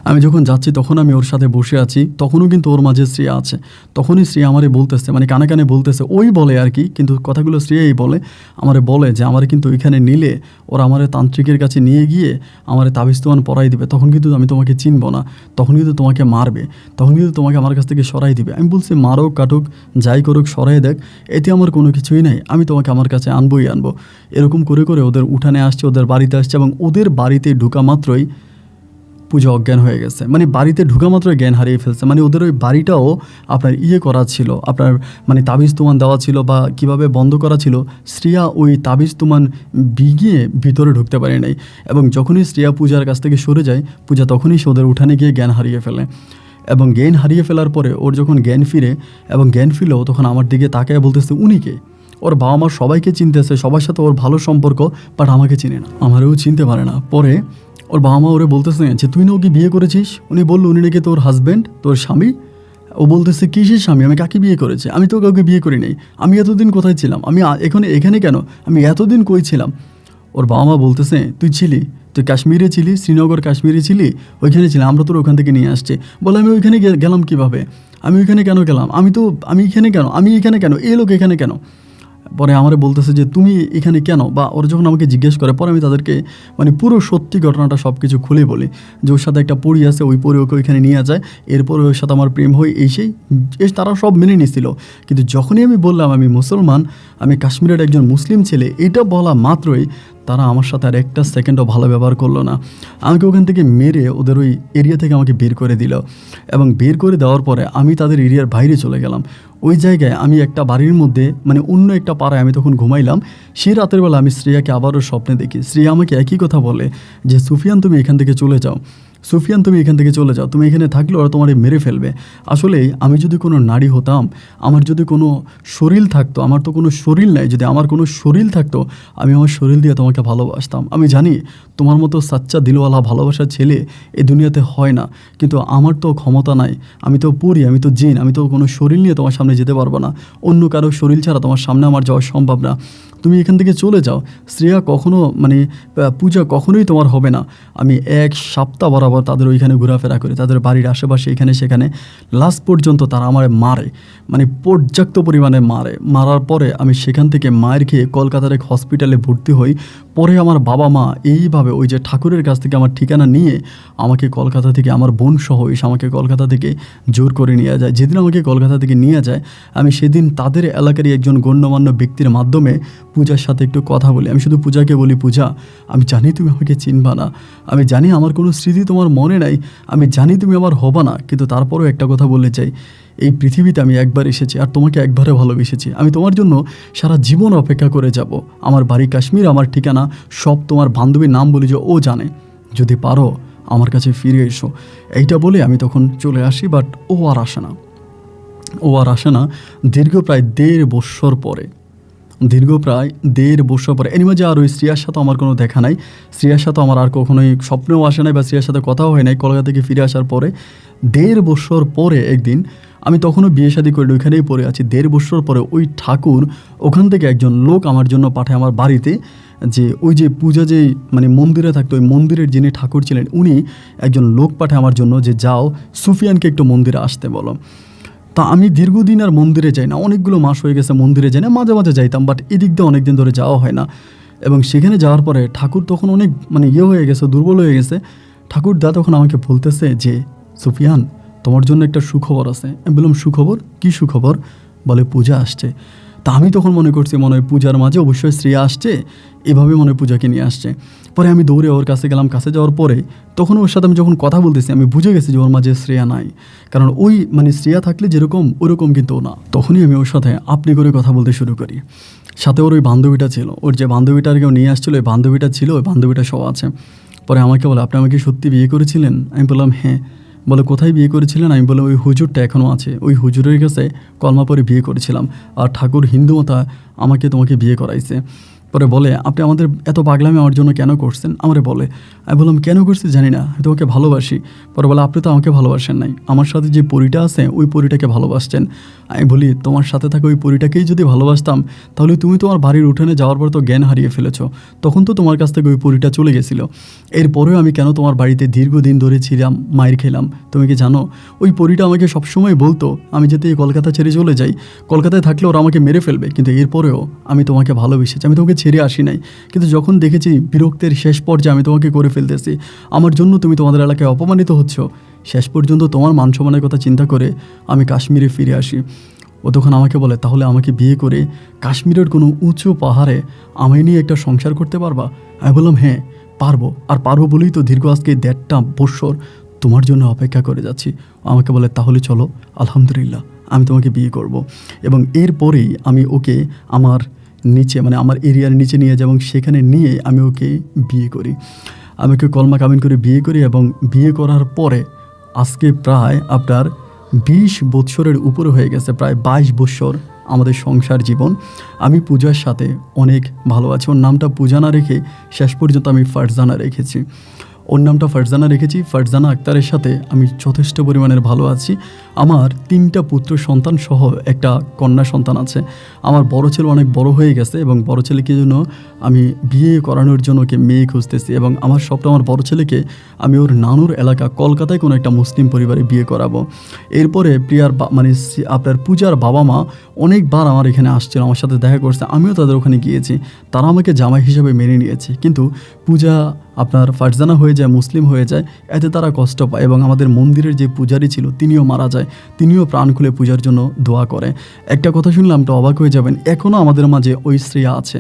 আমি যখন যাচ্ছি তখন আমি ওর সাথে বসে আছি, তখনও কিন্তু ওর মাঝে শ্রেয়া আছে। তখনই শ্রেয়া আমারে বলতেছে, মানে কানে কানে বলতেছে, ওই বলে আর কি, কিন্তু কথাগুলো শ্রেয়াই বলে, আমারে বলে যে আমারে কিন্তু ওইখানে নিলে ওরা আমারে তান্ত্রিকের কাছে নিয়ে গিয়ে আমারে তাবিজ তোমান পরাই দিবে, তখন কিন্তু আমি তোমাকে চিনব না, তখন কিন্তু তোমাকে মারবে, তখন কিন্তু তোমাকে আমার কাছ থেকে সরাই দিবে। আমি বলছি মারুক কাটুক যাই করুক সরাই দেখ, এতে আমার কোনো কিছুই নাই, আমি তোমাকে আমার কাছে আনবই আনবো। এরকম করে করে ওদের উঠানে আসছে, ওদের বাড়িতে আসছে, এবং ওদের বাড়িতে ঢুকা মাত্রই পূজা অজ্ঞান হয়ে গেছে, মানে বাড়িতে ঢুকা মাত্র জ্ঞান হারিয়ে ফেলছে। মানে ওদের ওই বাড়িটাও আপনার করা ছিল, আপনার মানে তাবিজ তুমান দেওয়া ছিল বা কিভাবে বন্ধ করা ছিল, শ্রেয়া ওই তাবিজ তুমান বিগিয়ে ভিতরে ঢুকতে পারে নাই। এবং যখনই শ্রেয়া পূজার কাছ থেকে সরে যায়, পূজা তখনই সে ওদের উঠানে গিয়ে জ্ঞান হারিয়ে ফেলে। এবং জ্ঞান হারিয়ে ফেলার পরে ওর যখন জ্ঞান ফিরে এবং জ্ঞান ফিরলেও তখন আমার দিকে তাকায় বলতেছে উনিকে, ওর বাবা মা সবাইকে চিনতেছে, সবার সাথে ওর ভালো সম্পর্ক, বাট আমাকে চিনে না, আমারও চিনতে পারে না। পরে ওর বাবা মা ওরে বলতেছে যে তুই না ওকে বিয়ে করেছিস। উনি বললো উনি নাকি তোর হাজব্যান্ড, তোর স্বামী। ও বলতেছে কিসের স্বামী, আমি কাকে বিয়ে করেছি, আমি তো কাউকে বিয়ে করি নাই, আমি এতদিন কোথায় ছিলাম, আমি এখানে কেন, আমি এতদিন কই ছিলাম। ওর বাবা মা বলতেছে তুই কাশ্মীরে ছিলি, শ্রীনগর কাশ্মীরে ছিলি, ওইখানে ছিলাম, আমরা তোর ওখান থেকে নিয়ে আসছি। বলে আমি ওইখানে গেলাম কীভাবে, আমি ওইখানে কেন গেলাম, আমি এখানে কেন, এই লোক এখানে কেন। পরে আমারে বলতেছে যে তুমি এখানে কেন, বা ওরা যখন আমাকে জিজ্ঞেস করে, পরে আমি তাদেরকে মানে পুরো সত্যি ঘটনাটা সব কিছু খুলে বলি যে ওর সাথে একটা পরি আছে, ওই পরি ওকে ওইখানে নিয়ে যায়, এরপরে ওর সাথে আমার প্রেম হয়, তারা সব মেনে নিছিল। কিন্তু যখনই আমি বললাম আমি মুসলমান, আমি কাশ্মীরের একজন মুসলিম ছেলে, এটা বলা মাত্রই তারা আমার সাথে আর একটা সেকেন্ডও ভালো ব্যবহার করলো না। আমাকে ওখান থেকে মেরে ওদের ওই এরিয়া থেকে আমাকে বের করে দিল। এবং বের করে দেওয়ার পরে আমি তাদের এরিয়ার বাইরে চলে গেলাম। ওই জায়গায় আমি একটা বাড়ির মধ্যে, মানে অন্য একটা পাড়ায় আমি তখন ঘুমাইলাম। সেই রাতের বেলা আমি শ্রেয়াকে আবারও স্বপ্নে দেখি। শ্রেয়া আমাকে একই কথা বলে যে সুফিয়ান তুমি এখান থেকে চলে যাও, তুমি এখানে থাকলে ওরা তোমার মেরে ফেলবে। আসলে আমি যদি কোনো নারী হতাম, আমার যদি কোনো শরীর থাকতো, আমার তো কোনো শরীর নাই, যদি আমার কোনো শরীর থাকতো আমি আমার শরীর দিয়ে তোমাকে ভালোবাসতাম। আমি জানি তোমার মতো সাচ্চা দিলওয়ালা ভালোবাসার ছেলে এই দুনিয়াতে হয় না, কিন্তু আমার তো ক্ষমতা নাই, আমি তো পড়ি, আমি তো জিন, আমি তো কোনো শরীর নিয়ে তোমার সামনে যেতে পারবো না, অন্য কারো শরীর ছাড়া তোমার সামনে আমার যাওয়া সম্ভব না, তুমি এখান থেকে চলে যাও। শ্রেয়া কখনো মানে পূজা কখনোই তোমার হবে না। আমি এক সপ্তাহ বরাবর তাদের ওইখানে ঘোরাফেরা করি, তাদের বাড়ির আশেপাশে এখানে সেখানে। লাস্ট পর্যন্ত তারা আমার মারে, মানে পর্যাপ্ত পরিমাণে মারার পরে আমি সেখান থেকে মায়ের খেয়ে কলকাতার এক হসপিটালে ভর্তি হই। পরে আমার বাবা মা এইভাবে ওই যে ঠাকুরের কাছ থেকে আমার ঠিকানা নিয়ে আমাকে কলকাতা থেকে, আমার বোন সহ এসে আমাকে কলকাতা থেকে জোর করে নিয়ে যায়। যেদিন আমাকে কলকাতা থেকে নিয়ে যায়, আমি সেদিন তাদের এলাকারই একজন গণ্যমান্য ব্যক্তির মাধ্যমে পূজার সাথে একটু কথা বলি। আমি শুধু পূজাকে বলি, পূজা আমি জানি তুমি আমাকে চিনবা না, আমি জানি আমার কোনো স্মৃতি তোমার মনে নাই, আমি জানি তুমি আমার হবা না, কিন্তু তারপরেও একটা কথা বলতে চাই, এই পৃথিবীতে আমি একবার এসেছি আর তোমাকে একবারে ভালোবেসেছি। আমি তোমার জন্য সারা জীবন অপেক্ষা করে যাব। আমার বাড়ি কাশ্মীর, আমার ঠিকানা সব তোমার বান্ধবীর নাম বলি যে ও জানে, যদি পারো আমার কাছে ফিরে এসো। এইটা বলে আমি তখন চলে আসি। বাট ও আর আসে না। দীর্ঘ প্রায় 1.5 বছর পরে এর মাঝে আর ওই শ্রেয়ার সাথে আমার কোনো দেখা নাই। শ্রেয়ার সাথে আমার আর কখনোই স্বপ্নেও আসে নাই বা শ্রেয়ার সাথে কথাও হয় নাই। কলকাতা থেকে ফিরে আসার পরে 1.5 বছর পরে একদিন, আমি তখনও বিয়ে শাদী করে ওইখানেই পড়ে আছি। 1.5 বছর পরে ওই ঠাকুর ওখান থেকে একজন লোক আমার জন্য পাঠায় আমার বাড়িতে, যে ওই যে পূজা যেই মানে মন্দিরে থাকতো, ওই মন্দিরের যিনি ঠাকুর ছিলেন উনি একজন লোক পাঠায় আমার জন্য, যে যাও সুফিয়ানকে একটু মন্দিরে আসতে বলো। তা আমি দীর্ঘদিন আর মন্দিরে যাই না, অনেকগুলো মাস হয়ে গেছে মন্দিরে যাই না, মাঝে মাঝে যাইতাম, বাট এদিক দিয়ে অনেক দিন ধরে যাওয়া হয় না। এবং সেখানে যাওয়ার পরে ঠাকুর তখন অনেক মানে হয়ে গেছে, দুর্বল হয়ে গেছে। ঠাকুর দা তখন আমাকে বলতেছে যে সুফিয়ান তোমার জন্য একটা সুখবর আছে। আমি বললাম সুখবর, কী সুখবর? বলে পূজা আসছে। তা আমি তখন মনে করছি মনে হয় পূজার মাঝে অবশ্যই শ্রেয়া আসছে, এভাবে মনে হয় পূজাকে নিয়ে আসছে। পরে আমি দৌড়ে ওর কাছে গেলাম। কাছে যাওয়ার পরে তখন ওর সাথে আমি যখন কথা বলতেছি আমি বুঝে গেছি যে ওর মাঝে শ্রেয়া নাই, কারণ ওই মানে শ্রেয়া থাকলে যেরকম ওরকম কিন্তু না। তখনই আমি ওর সাথে আপনি করে কথা বলতে শুরু করি। সাথে ওর ওই বান্ধবীটা ছিল, ওর যে বান্ধবীটার কেউ নিয়ে আসছিলো ওই বান্ধবীটা ছিল, ওই বান্ধবীটা সব আছে। পরে আমাকে বলে আপনি আমাকে সত্যি বিয়ে করেছিলেন? আমি বললাম হ্যাঁ। বলে কোথায় বিয়ে করেছিলেন? আমি বললাম ওই হুজুরটা এখনও আছে, ওই হুজুরের কাছে কলমা পরে বিয়ে করেছিলাম, আর ঠাকুর হিন্দু মাতা আমাকে তোমাকে বিয়ে করাইছে। পরে বলে, আপনি আমাদের এত পাগলামি আমার জন্য কেন করছেন? আমারে বলে। আমি বললাম, কেন করছি জানি না, আমি তোমাকে ভালোবাসি। পরে বলে, আপনি তো আমাকে ভালোবাসেন নাই, আমার সাথে যে পরীটা আছে ওই পরীটাকে ভালোবাসছেন। আমি বলি, তোমার সাথে থাকা ওই পরীটাকেই যদি ভালোবাসতাম তাহলে তুমি তোমার বাড়ির উঠানে যাওয়ার পর তো জ্ঞান হারিয়ে ফেলেছো, তখন তো তোমার কাছ থেকে ওই পরীটা চলে গেছিলো। এরপরেও আমি কেন তোমার বাড়িতে দীর্ঘদিন ধরে ছিলাম, মায়ের খেলাম? তুমি কি জানো ওই পরীটা আমাকে সবসময় বলতো আমি যাতে এই কলকাতা ছেড়ে চলে যাই, কলকাতায় থাকলে ওরা আমাকে মেরে ফেলবে, কিন্তু এরপরেও আমি তোমাকে ভালোবেসেছি, আমি তোমাকে ছেড়ে আসি নাই। কিন্তু যখন দেখেছি বিরক্তের শেষ পর্যায়ে আমি তোমাকে করে ফেলতেছি, আমার জন্য তুমি তোমাদের এলাকায় অপমানিত হচ্ছ, শেষ পর্যন্ত তোমার মান সম্মানের কথা চিন্তা করে আমি কাশ্মীরে ফিরে আসি। ও তখন আমাকে বলে, তাহলে আমাকে বিয়ে করে কাশ্মীরের কোনো উঁচু পাহাড়ে আমায় নিয়ে একটা সংসার করতে পারবা? আমি বললাম, হ্যাঁ পারবো, আর পারবো বলেই তো দীর্ঘ আজকে 1.5 বছর তোমার জন্য অপেক্ষা করে যাচ্ছি। আমাকে বলে, তাহলে চলো, আলহামদুলিল্লাহ আমি তোমাকে বিয়ে করব। এবং এরপরেই আমি ওকে আমার নিচে, মানে আমার এরিয়ার নিচে নিয়ে যাই এবং সেখানে নিয়ে আমি ওকে বিয়ে করি। আমি ওকে কলমা কাবিন করে বিয়ে করি এবং বিয়ে করার পরে আজকে প্রায় আপনার 20 বৎসরের উপরে হয়ে গেছে, প্রায় 22 বৎসর আমাদের সংসার জীবন। আমি পূজার সাথে অনেক ভালো আছি। ওর নামটা পূজা না রেখে শেষ পর্যন্ত আমি ফারজানা রেখেছি। ওর নামটা ফারজানা রেখেছি। ফারজানা আক্তারের সাথে আমি যথেষ্ট পরিমাণের ভালো আছি। আমার 3টা পুত্র সন্তান সহ একটা কন্যা সন্তান আছে। আমার বড় ছেলে অনেক বড় হয়ে গেছে এবং বড় ছেলেকে জন্য আমি বিয়ে করানোর জন্য ওকে মেয়ে খুঁজতেছি এবং আমার স্বপ্ন আমার বড় ছেলেকে আমি ওর নানুর এলাকা কলকাতায় কোনো একটা মুসলিম পরিবারে বিয়ে করাবো। এরপরে প্রিয়ার মানে আপনার পূজার বাবা মা অনেকবার আমার এখানে আসছিল, আমার সাথে দেখা করছে, আমিও তাদের ওখানে গিয়েছি, তারা আমাকে জামাই হিসেবে মেনে নিয়েছে। কিন্তু পূজা আপনার ফারজানা হয়ে যায়, মুসলিম হয়ে যায়, এতে তারা কষ্ট পায় এবং আমাদের মন্দিরের যে পূজারী ছিল তিনিও মারা যায়। তিনিও প্রাণ খুলে পূজার জন্য দোয়া করে। একটা কথা শুনলাম তো অবাক হয়ে যাবেন, এখনও আমাদের মাঝে ওই শ্রেয়া আছে।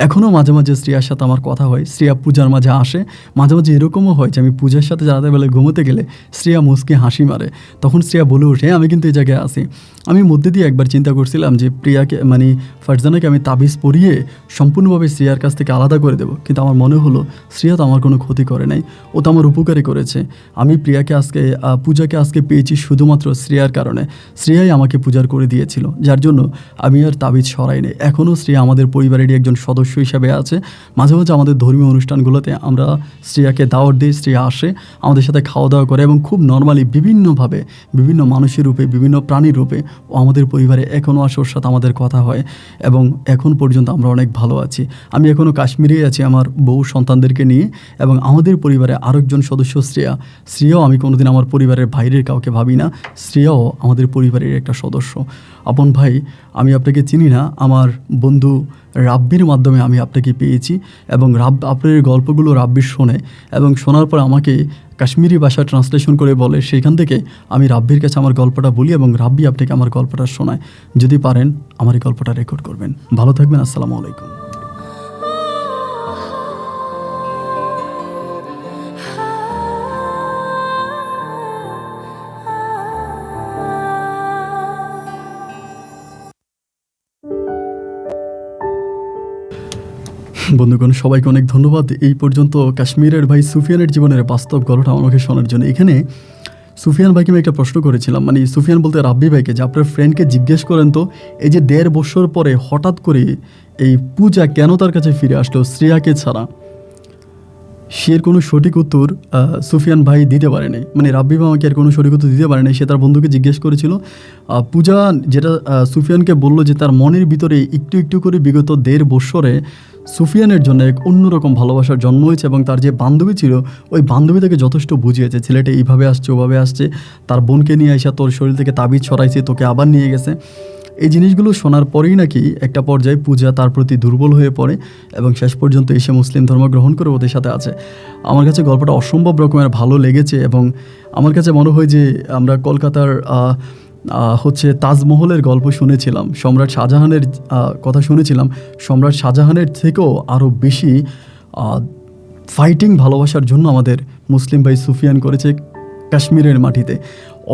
এখনও মাঝে মাঝে শ্রেয়ার সাথে আমার কথা হয়, শ্রেয়া পূজার মাঝে আসে। মাঝে মাঝে এরকমও হয় যে আমি পূজার সাথে রাতের বেলায় ঘুমোতে গেলে শ্রেয়া মুচকে হাসি মারে, তখন শ্রেয়া বলে ওঠে, আমি কিন্তু এই জায়গায় আসি। আমি মধ্যে দিয়ে একবার চিন্তা করছিলাম যে প্রিয়াকে মানে ফারজানাকে আমি তাবিজ পরিয়ে সম্পূর্ণভাবে শ্রেয়ার কাছ থেকে আলাদা করে দেবো, কিন্তু আমার মনে হলো শ্রেয়া তো আমার কোনো ক্ষতি করে নাই, ও তো আমার উপকারই করেছে। আমি প্রিয়াকে আজকে পূজাকে আজকে পেয়েছি শুধুমাত্র শ্রেয়ার কারণে। শ্রেয়াই আমাকে পূজার করে দিয়েছিল, যার জন্য আমি আর তাবিজ সরাই নেই। এখনও শ্রেয়া আমাদের পরিবারেরই একজন সদস্য হিসাবে আছে। মাঝে মাঝে আমাদের ধর্মীয় অনুষ্ঠানগুলোতে আমরা শ্রেয়াকে দাওয়াত দিই, শ্রেয়া আসে, আমাদের সাথে খাওয়া দাওয়া করে এবং খুব নর্মালি বিভিন্নভাবে বিভিন্ন মানুষের রূপে, বিভিন্ন প্রাণীর রূপে ও আমাদের পরিবারে এখনও আসে, ওর সাথে আমাদের কথা হয় এবং এখন পর্যন্ত আমরা অনেক ভালো আছি। আমি এখনও কাশ্মীরেই আছি আমার বউ সন্তানদেরকে নিয়ে এবং আমাদের পরিবারে আরেকজন সদস্য শ্রেয়াও আমি কোনোদিন আমার পরিবারের বাইরের কাউকে ভাবি না, শ্রেয়াও আমাদের পরিবারের একটা সদস্য। আপন ভাই, আমি আপনাকে চিনি না, আমার বন্ধু রাব্বির মাধ্যমে আমি আপনাকে পেয়েছি এবং আপনার গল্পগুলো রাব্বির শোনে এবং শোনার পর আমাকে কাশ্মীরি ভাষা ট্রান্সলেশন করে বলে, সেইখান থেকে আমি রাব্বির কাছে আমার গল্পটা বলি এবং রাব্বি আপনাকে আমার গল্পটা শোনায়। যদি পারেন আমার এই গল্পটা রেকর্ড করবেন। ভালো থাকবেন। আসসালামু আলাইকুম। বন্ধুগণ, সবাইকে অনেক ধন্যবাদ এই পর্যন্ত কাশ্মীরের ভাই সুফিয়ানের জীবনের বাস্তব গল্পটা আমাকে শোনার জন্য। এখানে সুফিয়ান ভাইকে আমি একটা প্রশ্ন করেছিলাম, মানে সুফিয়ান বলতে রাব্বি ভাইকে, যে আপনার ফ্রেন্ডকে জিজ্ঞেস করেন তো এই যে 1.5 বছর পরে হঠাৎ করে এই পূজা কেন তার কাছে ফিরে আসলো শ্রেয়াকে ছাড়া, সে কোনো সঠিক উত্তর সুফিয়ান ভাই দিতে পারেনি। মানে রাব্বি ভাই আমাকে আর কোনো সঠিক উত্তর দিতে পারেনি। সে তার বন্ধুকে জিজ্ঞেস করেছিল। পূজা যেটা সুফিয়ানকে বলল যে তার মনের ভিতরে একটু একটু করে বিগত 1.5 বছরে সুফিয়ানের জন্য এক অন্যরকম ভালোবাসার জন্ম হয়েছে এবং তার যে বান্ধবী ছিল ওই বান্ধবী তাকে যথেষ্ট বুঝিয়েছে, ছেলেটা এইভাবে আসছে ওভাবে আসছে, তার বোনকে নিয়ে এসে তোর শরীর থেকে তাবিজ ছড়াইছে, তোকে আবার নিয়ে গেছে। এই জিনিসগুলো শোনার পরেই নাকি একটা পর্যায়ে পূজা তার প্রতি দুর্বল হয়ে পড়ে এবং শেষ পর্যন্ত এসে মুসলিম ধর্ম গ্রহণ করে ওদের সাথে আছে। আমার কাছে গল্পটা অসম্ভব রকমের ভালো লেগেছে এবং আমার কাছে মনে হয় যে আমরা কলকাতার হচ্ছে তাজমহলের গল্প শুনেছিলাম, সম্রাট শাহজাহানের কথা শুনেছিলাম, সম্রাট শাহজাহানের থেকেও আরও বেশি ফাইটিং ভালোবাসার জন্য আমাদের মুসলিম ভাই সুফিয়ান করেছে কাশ্মীরের মাটিতে।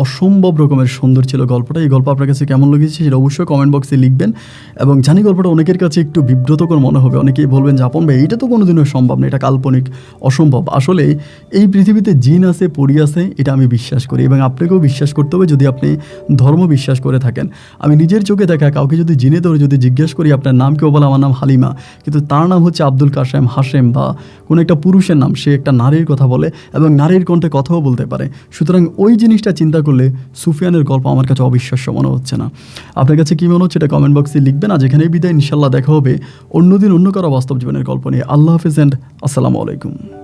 অসম্ভব রকমের সুন্দর ছিল গল্পটা। এই গল্প আপনার কাছে কেমন লেগেছে সেটা অবশ্যই কমেন্ট বক্সে লিখবেন। এবং জানি গল্পটা অনেকের কাছে একটু বিব্রতকর মনে হবে, অনেকেই বলবেন যে আপন ভাই এটা তো কোনোদিনও সম্ভব না, এটা কাল্পনিক, অসম্ভব। আসলে এই পৃথিবীতে জিন আছে, পরি আছে, এটা আমি বিশ্বাস করি এবং আপনাকেও বিশ্বাস করতে হবে যদি আপনি ধর্ম বিশ্বাস করে থাকেন। আমি নিজের চোখে দেখা কাউকে যদি জিনে ধরে যদি জিজ্ঞেস করি আপনার নাম কেউ বলে আমার নাম হালিমা, কিন্তু তার নাম হচ্ছে আব্দুল কাশেম, হাশেম বা কোনো একটা পুরুষের নাম, সে একটা নারীর কথা বলে এবং নারীর কণ্ঠে কথাও বলতে পারে। সুতরাং ওই জিনিসটা চিন্তা করলে সুফিয়ানের গল্প আমার কাছে অবিশ্বাস্য মনে হচ্ছে না। আপনার কাছে কী মনে হচ্ছে এটা কমেন্ট বক্সে লিখবেন। আজ এখানেই বিদায়, ইনশাল্লাহ দেখা হবে অন্যদিন অন্য কারো বাস্তব জীবনের গল্প নিয়ে। আল্লাহ হাফিজ অ্যান্ড আসসালামু আলাইকুম।